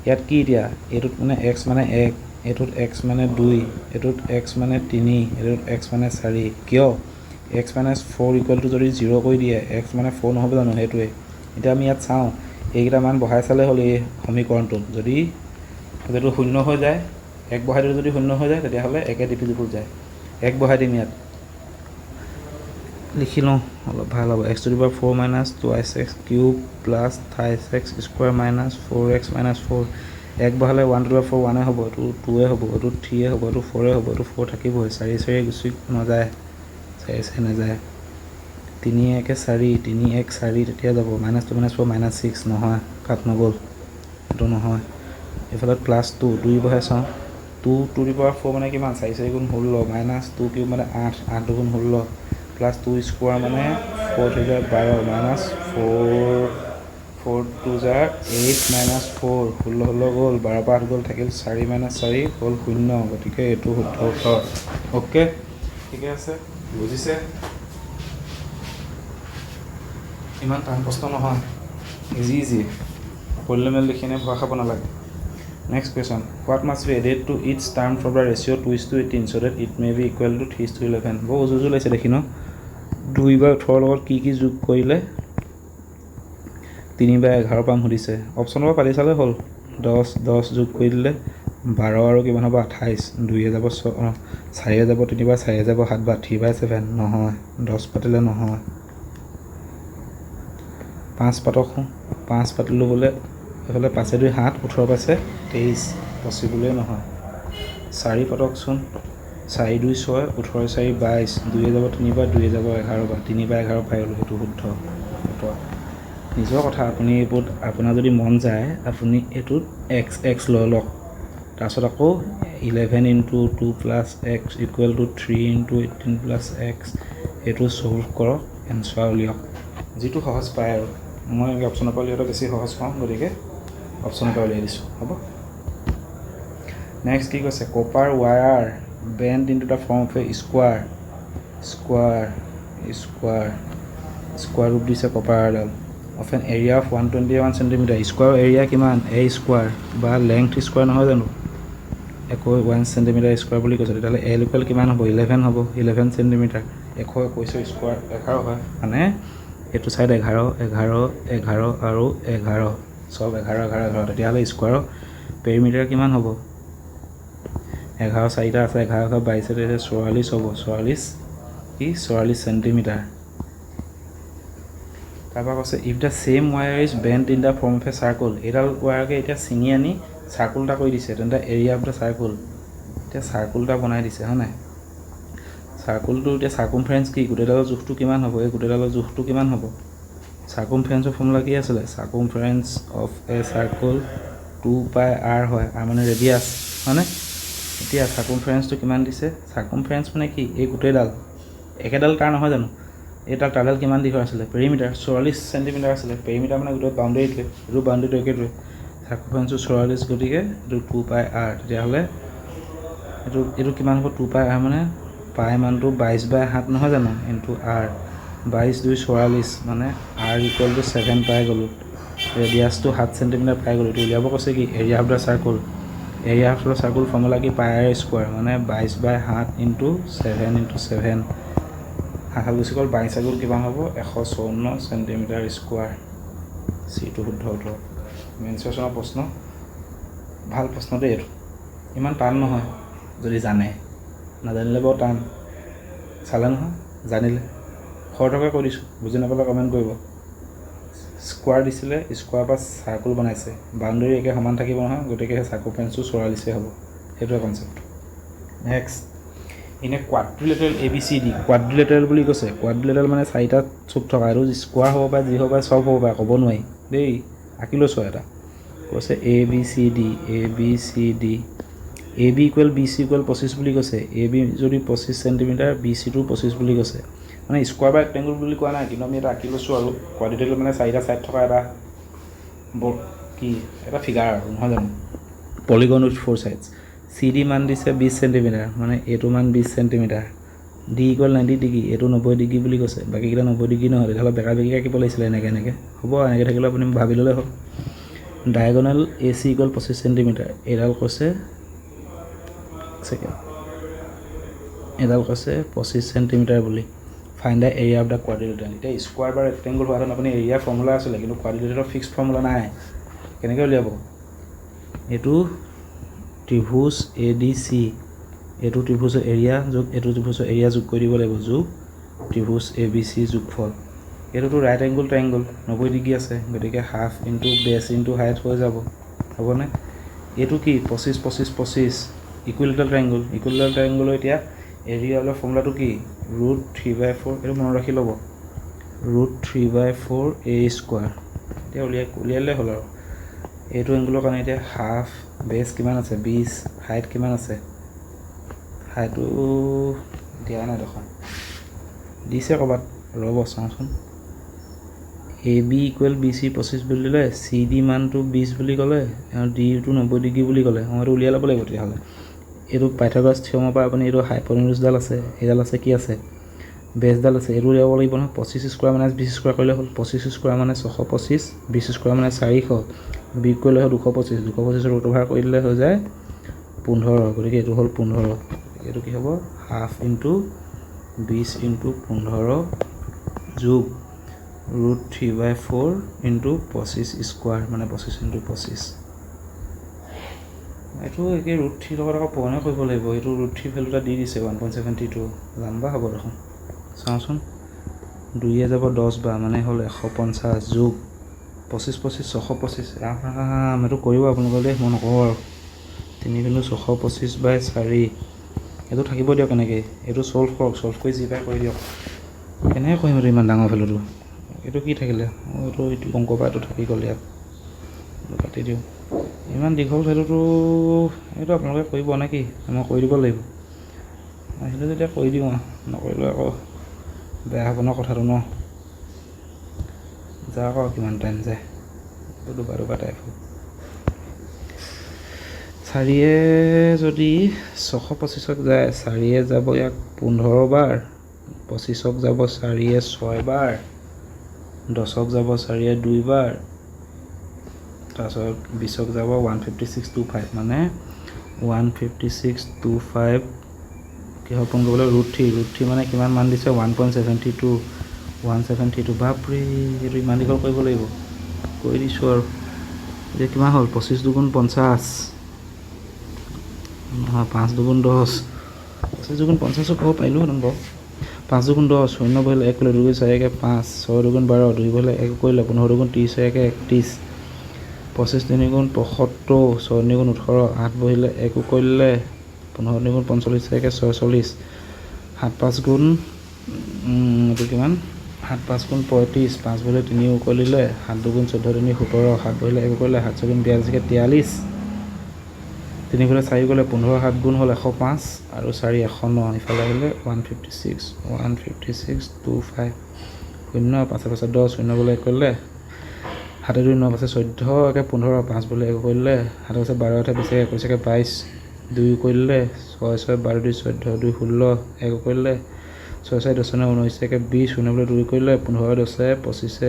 A: ইয়াত কি এতিয়া? এইটোত মানে x মানে 1, এইটোত x মানে 2, এইটোত x মানে 3, এইটোত x মানে 4। কিয়? x মাইনাছ 4 ইকুৱেল টু যদি 0 কৰি দিয়ে, x মানে 4 নহ'ব জানো? সেইটোৱে। এতিয়া আমি ইয়াত চাওঁ, এইকেইটা মান বহাই চালে হ'ল এই সমীকৰণটোত। যদি এইটো শূন্য হৈ যায়, 1 বহাই দিলে যদি শূন্য হৈ যায়, তেতিয়াহ'লে 1 ডিভিজিবল যায়। 1 বহাই দিম ইয়াত, লিখি লওঁ অলপ ভাল হ'ব। x to the power 4 minus 2x cube plus 5x square minus 4x minus 4। 1 বহালে 1 টু দি পাৱাৰ 4 1 হ'ব, এইটো 2 হ'ব, এইটো 3 হ'ব, এইটো 4 হ'ব, এইটো 4 থাকিবই। 4 4 গুচি নাযায়, 4 4 নাযায়। 3 1 4, 3 1 4, তেতিয়া যাব -2 - 4 -6 নহয়, কাট নগ'ল, এইটো নহয়। এইফালে প্লাছ 2 2 বহাই চাওঁ। 2 টু দি পাৱাৰ 4 মানে কিমান? 4 4 গুণ 16, মাইনাছ 2 কিউব মানে 8, 8 দুগুণ 16, প্লাছ 2 স্কোৱাৰ মানে 4 3 × 12, মাইনাছ 4 2 × 8 মাইনাছ 4, 16 16 গ'ল, 12 পৰা 8 গ'ল, থাকিল 4 মাইনাছ 4 হ'ল 0। গতিকে এইটো শুদ্ধ উত্তৰ। অ'কে, ঠিকে আছে, বুজিছে? ইমান টান প্ৰশ্ন নহয়, ইজি ইজি। পলিনমিয়েল লিখিনে ভয় খাব নালাগে। Next question, what must be added to its term for the ratio' 2:18 so' that it may be equal to 3:11। বহু উজু লাগিছে দেখি ন? 2/18 লগত কি কি যোগ কৰিলে 3/11 পাম সুধিছে। অপশ্যনৰ পৰা পাতি চালে হ'ল। 10 যোগ কৰি দিলে 12 আৰু কিমান হ'ব? 28। 2 যাব 4 যাব, 3 4 যাব 7 3/7 নহয়, 10 পাতিলে নহয়। 5 পাতক, 5 পাতিলোঁ বোলে, এইফালে 5 2 7, 18 পাইছে 23, পচিবলেই নহয়। 4 পাতকচোন, 4 2 6, 18 4 22, 2 যাব 3 2 যাব 11 3/11 পাই গ'লোঁ, সেইটো শুদ্ধ উত্তৰ। নিজৰ কথা, আপুনি এইবোৰত আপোনাৰ যদি মন যায় আপুনি এইটোত x লৈ লওক, তাৰপিছত আকৌ 11 × 2 + x = 3 × 18 + x, এইটো চল্ভ কৰক, এনচাৰ উলিয়াওক, যিটো সহজ পায় আৰু। মই অপশ্যনৰ পৰা উলিয়াওঁতে বেছি সহজ পাওঁ, গতিকে অপশ্যনৰ পৰা উলিয়াই দিছোঁ, হ'ব। নেক্সট কি কৈছে? Copper wire bend into the form of a square root দিছে কপাৰডাল of an area of 121 centimetre. Square area কিমান? এ স্কোৱাৰ বা লেংথ স্কোৱাৰ নহয় জানো? 1 চেণ্টিমিটাৰ স্কোৱাৰ বুলি কৈছে। তেতিয়াহ'লে এল ইকুৱেল কিমান হ'ব? 11 হ'ব, 11 চেণ্টিমিটাৰ। 121 স্কোৱাৰ 11 হয়, মানে এইটো ছাইড 11 11 11 আৰু 11, চব 11 11 11। তেতিয়াহ'লে স্কোৱাৰৰ পেৰিমিটাৰ কিমান হ'ব? 11 4টা আছে, 11 22 44 হ'ব, 44 চেণ্টিমিটাৰ। তাৰপৰা কৈছে if the same wire is bent in the form of a circle. এইডাল ৱায়াৰকে এতিয়া ছিঙি আনি চাৰ্কুল এটা কৰি দিছে, তেন্তে এৰিয়া অফ দ্য চাৰ্কুল, এতিয়া চাৰ্কুল এটা বনাই দিছে হয় নাই? চাৰ্কুলটো এতিয়া চাৰ্কুমফাৰেঞ্চ কি? গোটেইডালৰ জোখটো কিমান হ'ব? এই গোটেইডালৰ জোখটো কিমান হ'ব? চাৰ্কুমফাৰেঞ্চৰ ফৰ্মুলা কি আছিলে? চাৰ্কুমফাৰেঞ্চ অফ এ চাৰ্কুল 2πr হয়, আৰু মানে ৰেডিয়াছ হয়নে? এতিয়া চাৰ্কমফাৰেন্সটো কিমান দিছে চাৰ্কমফাৰেন্স মানে কি এই গোটেইডাল একেডাল তাৰ নহয় জানো এইডাল তাৰডাল কিমান দীঘল আছিলে পেৰিমিটাৰ 44 চেণ্টিমিটাৰ আছিলে পেৰিমিটাৰ মানে গোটেই বাউণ্ডেৰীটোৱে এইটো বাউণ্ডেৰীটো একেটোৱে চাৰ্কমফাৰেন্সটো 44 গতিকে এইটো 2πr তেতিয়াহ'লে এইটো কিমান হ'ব 2πr মানে পাই মানটো 22/7 নহয় জানো ইনটু r 22 2 44 মানে r = 7 পাই গ'লোঁ ৰেডিয়াছটো 7 চেণ্টিমিটাৰ পাই গ'লোঁ এইটো উলিয়াব কৈছে কি area of the circle area of the circle formula কি πr² মানে 22/7 ইনটু 7 ইনটু 7 হাল গুচি গ'ল 22 গুণ কিমান হ'ব 154 চেণ্টিমিটাৰ স্কোৱাৰ চিটো শুদ্ধ উত্তৰ মেনচুৰেশ্যনৰ প্ৰশ্ন ভাল প্ৰশ্ন দেই এইটো ইমান টান নহয় যদি জানে নাজানিলে বৰ টান চালে নহয় জানিলে খৰটকৈ কৈ দিছোঁ বুজি নাপালে কমেণ্ট কৰিব স্কোৱাৰ দিছিলে স্কোৱাৰ পৰা চাৰ্কুল বনাইছে বাউণ্ডেৰী একে সমান থাকিব নহয় গতিকে চাৰ্কমফাৰেন্সটো 44 হ'ব সেইটোৱে কনচেপ্ট নেক্সট ইনে কোৱাড্ৰিলেটাৰেল ABCD কোৱাড্ৰিলেটাৰেল বুলি কৈছে কোৱাড্ৰিলেটাৰেল মানে 4টা চুক থকা আৰু স্কোৱাৰ হ'ব পাৰে যি হ'ব পাৰে চব হ'ব পাৰে ক'ব নোৱাৰি দেই আঁকি লৈছোঁ এটা কৈছে ABCD AB = BC = 25 বুলি কৈছে AB যদি 25 চেণ্টিমিটাৰ BC টো 25 বুলি কৈছে মানে স্কোৱাৰ বা ৰেক্টেংগুল বুলি কোৱা নাই কিন্তু আমি এটা আঁকি লৈছোঁ আৰু কোৱাড্ৰিলেটাৰেল মানে 4টা ছাইড থকা এটা কি এটা ফিগাৰ আৰু নহয় জানো পলিগন উইথ 4 সাইডস CD মান দিছে 20 চেণ্টিমিটাৰ মানে এইটো মান 20 চেণ্টিমিটাৰ D = 90 ডিগ্ৰী এইটো 90 ডিগ্ৰী বুলি কৈছে বাকীকেইটা 90 ডিগ্ৰী নহয় তেতিয়াহ'লে বেকা বেকিকৈ আঁকিব লাগিছিলে এনেকৈ হ'ব এনেকৈ থাকিলে আপুনি ভাবি ল'লে হ'ল ডায়েগনেল AC = 25 চেণ্টিমিটাৰ এডাল কৈছে 25 চেণ্টিমিটাৰ বুলি find the area of the quadrilateral এতিয়া স্কোৱাৰ বা ৰেক্টেংগুল হোৱাহেঁতেন আপুনি এৰিয়া ফৰ্মুলা আছিলে কিন্তু কোৱাড্ৰিলেটাৰেলৰ ফিক্সড ফৰ্মুলা নাই কেনেকৈ উলিয়াব এইটো ত্ৰিভুজ ADC এইটো ত্ৰিভুজৰ এৰিয়া যোগ এইটো ত্ৰিভুজৰ এৰিয়া যোগ কৰি দিব লাগিব যোগ ত্ৰিভুজ ABC যোগফল এইটোতো ৰাইট এংগুল ট্ৰাইংগুল 90 ডিগ্ৰী আছে গতিকে হাফ ইনটু বেছ ইনটু হাইট হৈ যাব হ'বনে এইটো কি 25 ইকুইলেটাৰেল ট্ৰাইংগুলৰ এতিয়া এৰিয়া অফ ফৰ্মুলাটো কি √3/4 এইটো মনত ৰাখি ল'ব √3/4 a² এতিয়া উলিয়ালে হ'ল আৰু এইটো এংগুলৰ কাৰণে এতিয়া হাফ বেছ কিমান আছে 20 হাইট কিমান আছে হাইটটো দিয়া নাই দেখোন দিছে ক'ৰবাত ৰ'ব চাওঁচোন AB = BC 25 বুলি দিলে CD মানটো 20 বুলি ক'লে আৰু D টো 90 ডিগ্ৰী বুলি ক'লে এইটো উলিয়াই ল'ব লাগিব তেতিয়াহ'লে এইটো পাইথাগোৰাছ থিয়মৰ পৰা আপুনি এইটো হাইপোটেনিউছডাল আছে এইডাল আছে কি আছে বেছডাল আছে এইটো উলিয়াব লাগিব নহয় 25² - 20² কৰিলে হ'ল 25² মানে 625 20² মানে 400 বিগ কৰিলে হ'ল 225 ৰুট অভাৰ কৰি দিলে হৈ যায় 15 গতিকে এইটো হ'ল 15 এইটো কি হ'ব হাফ ইনটু 20 ইনটু 15 যোগ √3/4 ইনটু 25² মানে 25 ইনটু 25 এইটো একে √3 লগত আকৌ পূৰণে কৰিব লাগিব এইটো √3 ভেলু এটা দি দিছে 1.72 লাম্বা হ'ব দেখোন চাওঁচোন 2 যাব 10 বাৰ মানে হ'ল 150 যোগ 25 625 ৰাম এইটো কৰিব আপোনালোকে দেই মই নকওঁ আৰু 3 × 625/4 এইটো থাকিব দিয়ক এনেকৈ এইটো ছল্ভ কৰি যি পাই কৰি দিয়ক কেনেকৈ কৰিম এইটো ইমান ডাঙৰ ভেলুটো এইটো কি থাকিলে এইটো অংক পৰা এইটো থাকি গ'ল ইয়াত কাটি দিওঁ ইমান দীঘল ভেলুটো এইটো আপোনালোকে কৰিব নে কি মই কৰি দিব লাগিব আহিলে যেতিয়া কৰি দিওঁ নকৰিলে আকৌ বেয়া হ'ব ন কথাটো ন যাওক আকৌ কিমান টাইম যায় দুবাৰ টাইপ হ'ব 4 যদি 625ক যায় 4 যাব ইয়াক 15 বাৰ 25ক যাব 4 6 বাৰ 10ক যাব 4 2 বাৰ তাৰপিছত 20ক যাব 15625 মানে 15625 কিহৰ পূৰণ কৰিবলৈ √3 মানে কিমান মান দিছে 1.72 বাপৰে এইটো ইমান দীঘল কৰিব লাগিব কৰি দিছোঁ আৰু এতিয়া কিমান হ'ল 25 × 2 = 50 নহয় 5 × 2 = 10 25 × 2 = 50 ক'ব পাৰিলোঁ হেঁতেন বাৰু 5 × 2 = 10 শূন্য বহিলে 1 কৰিলে 2 × 4 = 5 6 × 2 = 12 2 বহিলে 1 কৰিলে 15 × 2 = 30 6 = 31 25 3 × 75 6 3 × 18 8 বহিলে 1 কৰিলে 15 3 × 45 6 = 46 7 5 গুণ এইটো কিমান 7 5 গুণ 35 5 বহিলে 3 কৰিলে 7 2 × 14 3 17 7 বহিলে 1 কৰিলে 7 4 গুণ 42 43 3 গ'লে 4 গ'লে 15 7 গুণ হ'ল 105 আৰু 4 109 ইফালে আহিলে 156 25 শূন্য 5 5 10 শূন্য গ'লে 1 কৰিলে 7 2 9 5 14 একে 15 5 বোলে 1 কৰিলে 7 5 12 উঠে বেছি 21 একে 22 2 কৰিলে 6 6 12 2 14 2 16 1 কৰিলে 6 4 10 19 একে 20 শূন্য বোলে 2 কৰিলে 15 10 25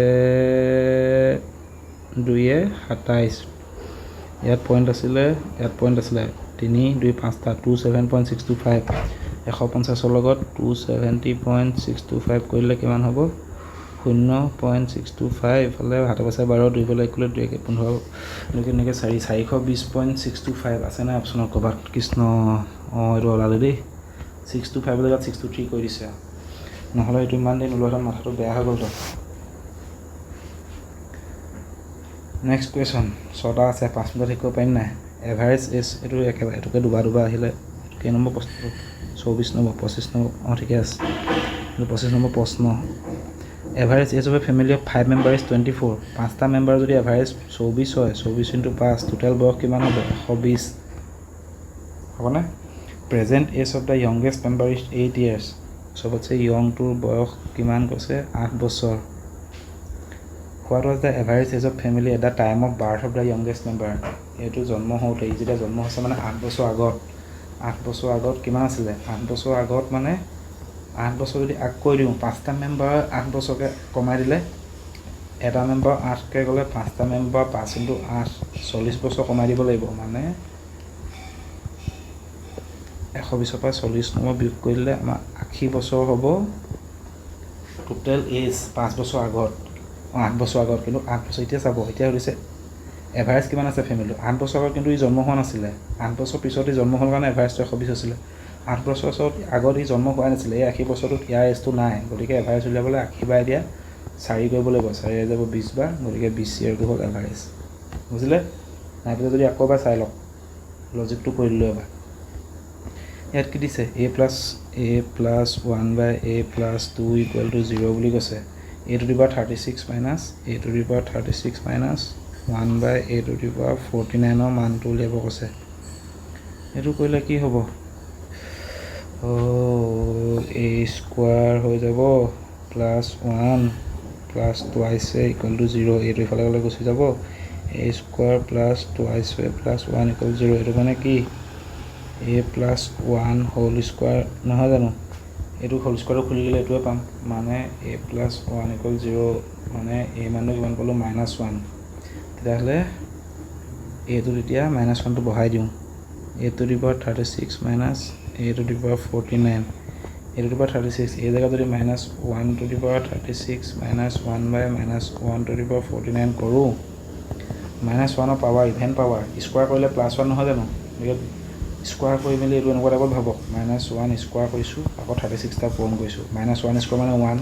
A: 2 27 ইয়াত পইণ্ট আছিলে 3 2 5টা 27.625 150 লগত 270.625 কৰিলে কিমান হ'ব 0.625 ইফালে 7 5 12 2 গ'লে 1 কৰিলে 2 1 15 এনেকৈ 420.625 আছে নাই অপশ্যনত ক'ৰবাত কৃষ্ণ এইটো ওলালে দেই 625 জেগাত 623 কৰি দিছে নহ'লে এইটো ইমান দিন ওলোৱা মাথাটো বেয়া হৈ গ'ল তো নেক্সট কুৱেশ্যন 6টা আছে 5 মিনিটত শিকিব পাৰিম নাই এভাৰেজ এজ এইটো একেবাৰে এইটোকে দুবাৰ আহিলে কেই নম্বৰ প্ৰশ্ন 24 নম্বৰ 25 নম্বৰ ঠিকে আছে এইটো 25 নম্বৰ প্ৰশ্ন average age of a family of 5 member is 24 5টা মেম্বাৰ যদি এভাৰেজ 24 হয় 24 × 5 টোটেল বয়স কিমান হ'ব 120 হ'বনে present age of the youngest member is 8 years চবতছে য়ংটোৰ বয়স কিমান কৈছে 8 বছৰ what was the average age of family at the time of birth of the youngest member এইটো জন্ম হওঁতে যেতিয়া জন্ম হৈছে মানে 8 বছৰ আগত কিমান আছিলে 8 বছৰ আগত মানে 8 বছৰ যদি কৈ দিওঁ 5টা মেম্বাৰ 8 বছৰকৈ কমাই দিলে এটা মেম্বাৰ 8কৈ গ'লে 5টা মেম্বাৰ 5 × 8 40 বছৰ কমাই দিব লাগিব মানে 120 পৰা 40 নম্বৰ বিয়োগ কৰিলে আমাৰ 80 বছৰ হ'ব টোটেল এজ 5 বছৰ আগত 8 বছৰ আগত কিন্তু 8 বছৰ এতিয়া চাব এতিয়া সুধিছে এভাৰেজ কিমান আছে ফেমিলি 8 বছৰ আগত কিন্তু ই জন্ম হোৱা নাছিলে 8 বছৰ পিছত ই জন্ম হোৱাৰ কাৰণে এভাৰেজটো 120 হৈছিলে 8 বছৰ আগত ই জন্ম হোৱা নাছিলে এই 80 বছৰটোত ইয়াৰ এজটো নাই গতিকে এভাৰেজ উলিয়াবলৈ 80 বাই দিয়া 4 কৰিব লাগিব 4 যাব 20 বাৰ গতিকে 20 ইয়াৰটো হ'ল এভাৰেজ বুজিলে নাই পিছত যদি আকৌ এবাৰ চাই লওক লজিকটো কৰি দিলোঁ এবাৰ ইয়াত কি দিছে a + 1/a+2 = 0 বুলি কৈছে a⁻36 - a⁻36 - 1/a⁴ মানটো উলিয়াব কৈছে এইটো কৰিলে কি হ'ব a² হৈ যাব +1 + 2a = 0 এইটো ইফালে গ'লে গুচি যাব a² + 2a + 1 = 0 এইটো মানে কি a + 1 হোল স্কোৱাৰ নহয় জানো এইটো হোল স্কোৱাৰটো খুলি দিলে এইটোৱে পাম মানে a + 1 = 0 মানে a মানটো কিমান পালোঁ -1 তেতিয়াহ'লে এইটো তেতিয়া -1টো বহাই দিওঁ a⁻36 - a⁴ a⁻36 এই জেগাত যদি -1⁻36 - 1/-1⁴ কৰোঁ -1ৰ পাৱাৰ ইভেন পাৱাৰ স্কোৱাৰ কৰিলে +1 নহয় জানো গতিকে স্কোৱাৰ কৰি মেলি এইটো এনেকুৱা টাইপত ভাবক -1 স্কোৱাৰ কৰিছোঁ আকৌ 36টা পূৰণ কৰিছোঁ -1 স্কোৱাৰ মানে 1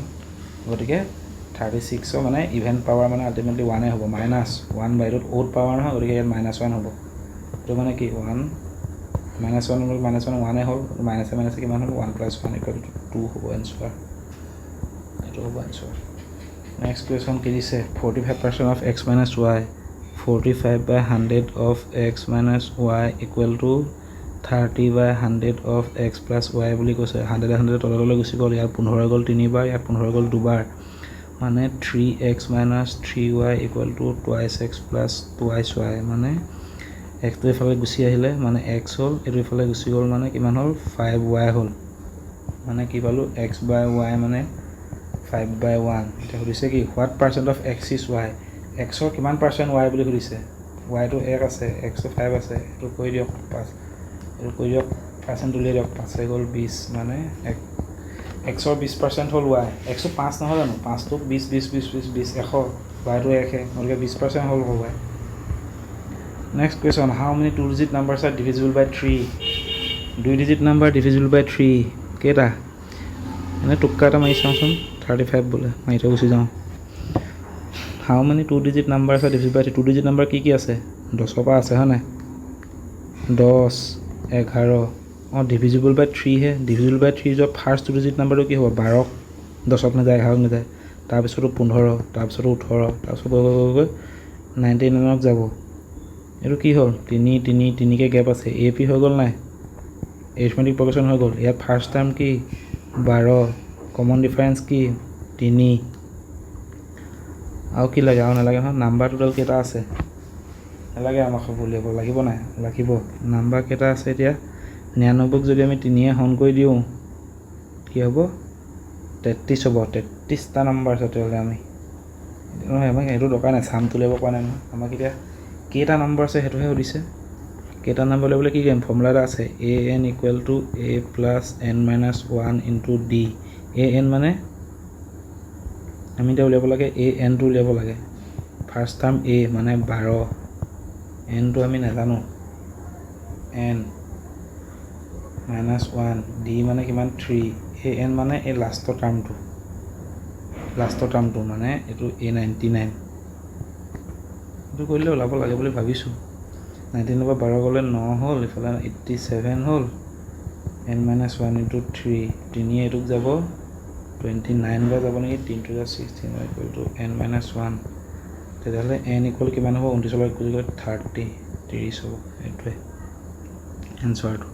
A: গতিকে 36 মানে ইভেন পাৱাৰ মানে আল্টিমেটলি 1 হ'ব -1 বাইটোত অ'ড পাৱাৰ নহয় গতিকে ইয়াত -1 হ'ব এইটো মানে কি 1 -1 1 হ'ল মাইনাছে কিমান হ'ল 1 + 1 = 2 হ'ব এনচাৰ এইটো হ'ব এনচাৰ নেক্সট কুৱেশ্যন কি দিছে 45% of x - y 45/100 of x - y = 30/100 of x + y বুলি কৈছে 100 তললৈ গুচি গ'ল ইয়াত 15 গ'ল 3 বাৰ ইয়াত 15 গ'ল 2 বাৰ মানে 3x - 3y = 2x + 2y মানে xটো এইফালে গুচি আহিলে মানে x হ'ল এইটো এইফালে গুচি গ'ল মানে কিমান হ'ল 5y হ'ল মানে কি পালোঁ x/y মানে 5/1 এতিয়া সুধিছে কি what percent of x is y xৰ কিমান পাৰ্চেণ্ট y বুলি সুধিছে yটো 1 আছে xটো 5 আছে এইটো কৰি দিয়ক পাৰ্চেণ্ট উলিয়াই দিয়ক 5 গ'ল 20 মানে xৰ 20% হ'ল y xটো 5 নহয় জানো 5টো 20 100 yটো 1 গতিকে 20% হ'ল y next question how many 2-digit numbers are divisible by 3 2-digit number divisible by 3 কেইটা এনে টুক্কা এটা মাৰি চাওঁচোন 35 বোলে মাৰি থৈ গুচি যাওঁ হাউ many 2-digit numbers are divisible by 3 2-digit number কি আছে 10ৰ পৰা আছে হয় নাই 10 11 divisible by 3 হে divisible by 3 যোৱা ফাৰ্ষ্ট 2-digit নাম্বাৰটো কি হ'ব 12 10ক নাযায় 11ক নাযায় তাৰপিছতো 15 তাৰপিছতো 18 তাৰপিছত গৈ 99ক যাব এইটো কি হ'ল 3 3 3কে গেপ আছে এ পি হৈ গ'ল নাই এৰিথমেটিক প্ৰগ্ৰেশ্যন হৈ গ'ল ইয়াত ফাৰ্ষ্ট টাৰ্ম কি 12 কমন ডিফাৰেঞ্চ কি 3 আৰু কি লাগে আৰু নালাগে নহয় নাম্বাৰ টোটেল কেইটা আছে নালাগে আমাক উলিয়াব লাগিব নাই লাগিব নাম্বাৰ কেইটা আছে এতিয়া 99ক যদি আমি 3য়ে হৰণ কৰি দিওঁ কি হ'ব 33 হ'ব 33টা নাম্বাৰ আছে তেতিয়াহ'লে আমি নহয় আমাক এইটো দৰকাৰ নাই চামটো উলিয়াব পৰা নাই নহয় আমাক এতিয়া কেইটা নম্বৰ আছে সেইটোহে সুধিছে কেইটা নম্বৰ উলিয়াবলৈ কি কৰিম ফৰ্মুলা এটা আছে an = a + n - 1 * d an মানে আমি এতিয়া উলিয়াব লাগে an টো উলিয়াব লাগে ফাৰ্ষ্ট টাৰ্ম a মানে 12 n টো আমি নাজানো n - 1 d মানে কিমান 3 an মানে এই লাষ্টৰ টাৰ্মটো মানে এইটো a99 এইটো কৰিলে ওলাব লাগে বুলি ভাবিছোঁ 19 পৰা 12 গ'লে 9 হ'ল ইফালে 87 হ'ল n - 1 * 3 3 এইটোক যাব 29 বাৰ যাব নেকি 3 * 16 = n - 1 তেতিয়াহ'লে n = কিমান হ'ব 29 লৈ গ'লে 30 হ'ব এইটোৱে এনচাৰটো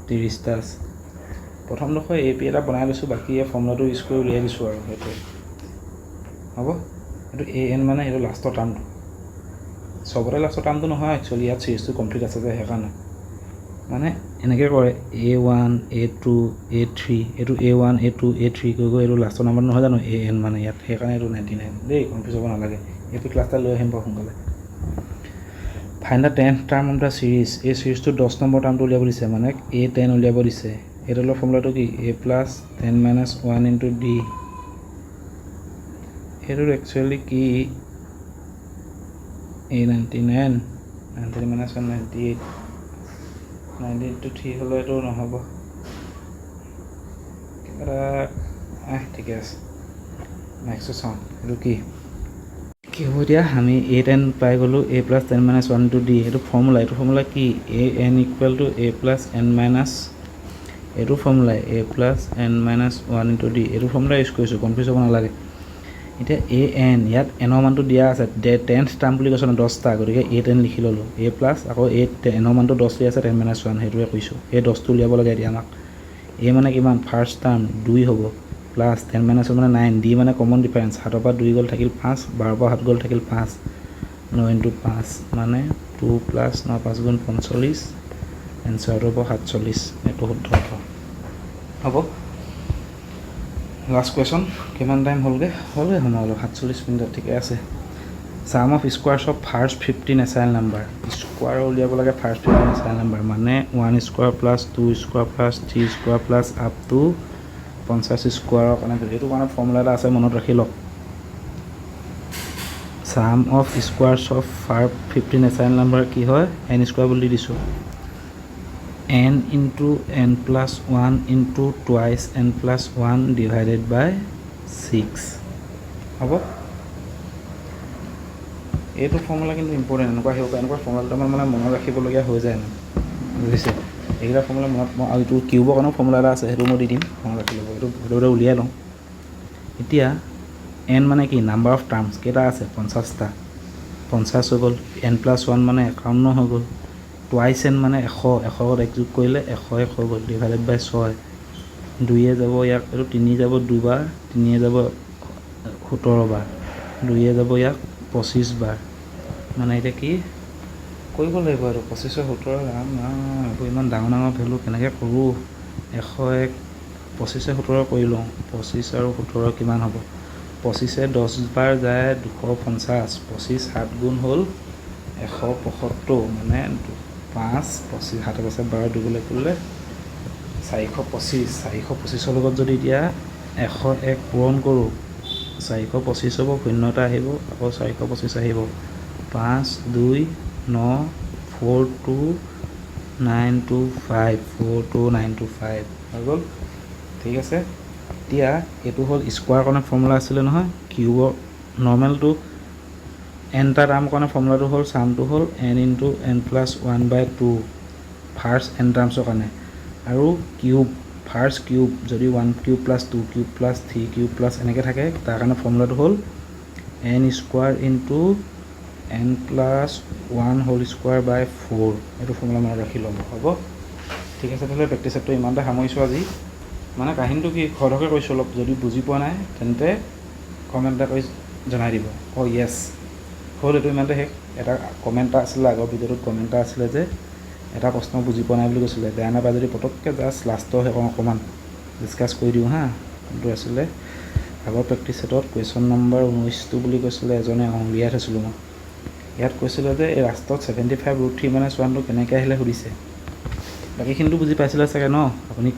A: 30টা আছে প্ৰথমডোখৰ এ পি এটা বনাই লৈছোঁ বাকী এই ফৰ্মুলাটো ইউজ কৰি উলিয়াই দিছোঁ আৰু সেইটোৱে হ'ব এইটো an মানে এইটো লাষ্টৰ টাৰ্মটো চবতে লাষ্টৰ টাৰ্মটো নহয় একচুৱেলি ইয়াত চিৰিজটো কমপ্লিট আছে যে সেইকাৰণে মানে এনেকৈ কৰে a1 a2 a3 এইটো a1 a2 a3 কৈ গৈ এইটো লাষ্টৰ নাম্বাৰ নহয় জানো an মানে ইয়াত সেইকাৰণে এইটো 99 দেই কনফিউজ হ'ব নালাগে এ পি ক্লাছটা লৈ আহিম বাৰু সোনকালে find the 10th term of the series এই চিৰিজটো 10 নম্বৰ টাৰ্মটো উলিয়াব দিছে মানে a10 উলিয়াব দিছে এইটোৰ ফৰ্মুলাটো কি a + 10 - 1 * d এইটোৰ একচুৱেলি কি a99 90 - 1 98 98 টো 3 হ'লে এইটো নহ'ব কিবা ঠিকে আছে নেক্সট চাওঁ এইটো কি হ'ব এতিয়া আমি a10 পাই গ'লোঁ a + 10 - 1 * d এইটো ফৰ্মুলা কি an = a + n - এইটো ফৰ্মুলা a + n - 1 * d এইটো ফৰ্মুলা ইউজ কৰিছোঁ কনফিউজ হ'ব নালাগে এতিয়া an ইয়াত এনৰ মানটো দিয়া আছে 10th টাৰ্ম বুলি কৈছে ন 10টা গতিকে a10 লিখি ল'লোঁ a প্লাছ আকৌ এনৰ মানটো 10 দিয়া আছে 10 - 1 সেইটোৱে কৈছোঁ এই 10টো উলিয়াব লাগে এতিয়া আমাক a মানে কিমান ফাৰ্ষ্ট টাৰ্ম 2 হ'ব প্লাছ 10 - 1 মানে 9 d মানে কমন ডিফাৰেঞ্চ 7 পৰা 2 গ'ল থাকিল 5 12 পৰা 7 গ'ল থাকিল 5 9 * 5 মানে 2 + 9 5 × 45 এনচাৰটো হ'ব 47 এইটো শুদ্ধ হ'ব লাষ্ট কুৱেশ্যন কিমান টাইম হ'লগৈ সময় অলপ 47 মিনিটত ঠিকে আছে sum of squares of first 15 natural number square উলিয়াব লাগে ফাৰ্ষ্ট 15 নেচাৰেল নাম্বাৰ মানে 1 square + 2 square + 3 square + up to 50 স্কোৱাৰৰ কাৰণে এইটো মানে ফৰ্মুলা এটা আছে মনত ৰাখি লওক sum of squares of 15 natural number কি হয় n স্কোৱাৰ বুলি দিছোঁ n * n + 1 * twice n + 1 / 6 হ'ব এইটো ফৰ্মুলা কিন্তু ইম্পৰ্টেণ্ট এনেকুৱা ফৰ্মুলাটো মানে মনত ৰাখিবলগীয়া হৈ যায় বুজিছে এইকেইটা ফৰ্মুলা মনত আৰু এইটো কিউবৰ কাৰণেও ফৰ্মুলা এটা আছে সেইটো মই দি দিম মনত ৰাখি ল'ব সেইটো উলিয়াই লওঁ এতিয়া n মানে কি নাম্বাৰ অফ টাৰ্মছ কেইটা আছে 50টা 50 হৈ গ'ল n + 1 মানে 51 হৈ গ'ল টুৱাইচ n মানে 100 100 একযোগ কৰিলে 101 হৈ গ'ল / 6 2 যাব ইয়াক এইটো 3 যাব 2 বাৰ 3 যাব 17 বাৰ 2 যাব ইয়াক 25 বাৰ মানে এতিয়া কি কৰিব লাগিব আৰু 25 17 এইবোৰ ইমান ডাঙৰ ভেলু কেনেকৈ কৰোঁ 101 25 17 কৰি লওঁ 25 আৰু 17 কিমান হ'ব 25 10 বাৰ যায় 250 25 7 গুণ হ'ল 175 মানে 5 25 7 12 দুগুণে কৰিলে 425 লগত যদি এতিয়া 101 পূৰণ কৰোঁ 425 হ'ব 0 এটা আহিব আকৌ 425 আহিব 5 2 9 4 2 9 2 5 4 2 9 2 5 হৈ গ'ল ঠিক আছে এতিয়া এইটো হ'ল স্কোৱাৰ কাৰণে ফৰ্মুলা আছিলে নহয় কিউবৰ নৰ্মেলটো nটা টাৰ্ম কাৰণে ফৰ্মুলাটো হ'ল চামটো হ'ল n * n + 1/2 ফাৰ্ষ্ট n টাৰ্মছৰ কাৰণে আৰু ফাৰ্ষ্ট কিউব যদি 1³ + 2³ + 3³ এনেকৈ থাকে তাৰ কাৰণে ফৰ্মুলাটো হ'ল n² * n + 1² / 4 এইটো ফৰ্মুলা মনত ৰাখি ল'ব হ'ব। ঠিক আছে, তেতিয়াহ'লে প্ৰেক্টিচ চেটটো ইমানতে সামৰিছোঁ আজি। মানে কাহিনীটো কি খৰধৰকৈ কৈছোঁ অলপ, যদি বুজি পোৱা নাই তেন্তে কমেণ্ট এটা কৰি জনাই দিব। য়েছ হ'ল, এইটো ইমানতে শেষ। এটা কমেণ্ট এটা আছিলে আগৰ ভিডিঅ'টোত, কমেণ্ট এটা আছিলে যে এটা প্ৰশ্ন বুজি পোৱা নাই বুলি কৈছিলে। বেয়া নাপায় যদি পটককৈ জাষ্ট লাষ্টৰ শেষত অকণমান ডিছকাছ কৰি দিওঁ হা। কোনটো আছিলে আগৰ প্ৰেক্টিচ ছেটত কুৱেশ্যন নম্বৰ 19টো বুলি কৈছিলে এজনে, উলিয়াই থৈছিলোঁ মই। ইয়াত কৈছিলে যে এই লাষ্টত 75√3 - 1টো কেনেকৈ আহিলে সুধিছে। বাকীখিনিতো বুজি পাইছিলে চাগে ন, আপুনি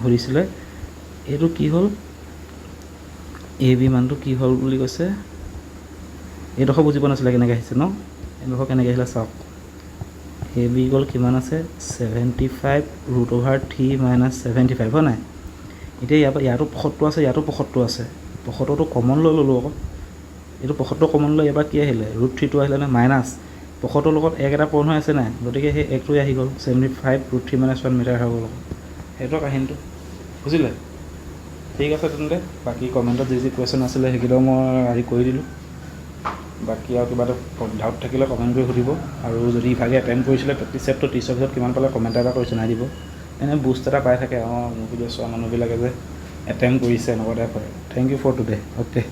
A: সুধিছিলে এইটো কি হ'ল, এ বি মানটো কি হ'ল বুলি কৈছে। এইডোখৰ বুজি পোৱা নাছিলে কেনেকৈ আহিছে ন, এইডোখৰ কেনেকৈ আহিলে চাওক। এ বি গ'ল কিমান আছে 75√3 - 75 হয় নাই। এতিয়া ইয়াতো 75 আছে, ইয়াতো 75 আছে। 75টো কমন লৈ ল'লোঁ আকৌ। এইটো 75 কমন লৈ এবাৰ কি আহিলে √3টো আহিলে নে মাইনাছ 75ৰ লগত 1 এটা পূৰণ হৈ আছে নাই, গতিকে সেই 1টোৱে আহি গ'ল 75√3 - 1 মিটাৰ হৈ গ'ল আকৌ। সেইটো কাহিনীটো বুজিলে। ঠিক আছে তেন্তে, বাকী কমেণ্টত যি কুৱেশ্যন আছিলে সেইকেইটাও মই হেৰি কৰি দিলোঁ। বাকী আৰু কিবা এটা ডাউট থাকিলে কমেণ্ট কৰি সুধিব। আৰু যদি ইভাগে এটেম্প কৰিছিলে প্ৰেক্টিচ ছেটটো 30ৰ ভিতৰত কিমান পালে কমেণ্ট এটা কৰি জনাই দিব। এনেই বুষ্ট এটা পাই থাকে, মোৰ ভিডিঅ' চোৱা মানুহবিলাকে যে এটেম্প কৰিছে এনেকুৱা টাইপ হয়। Thank you for today. Okay.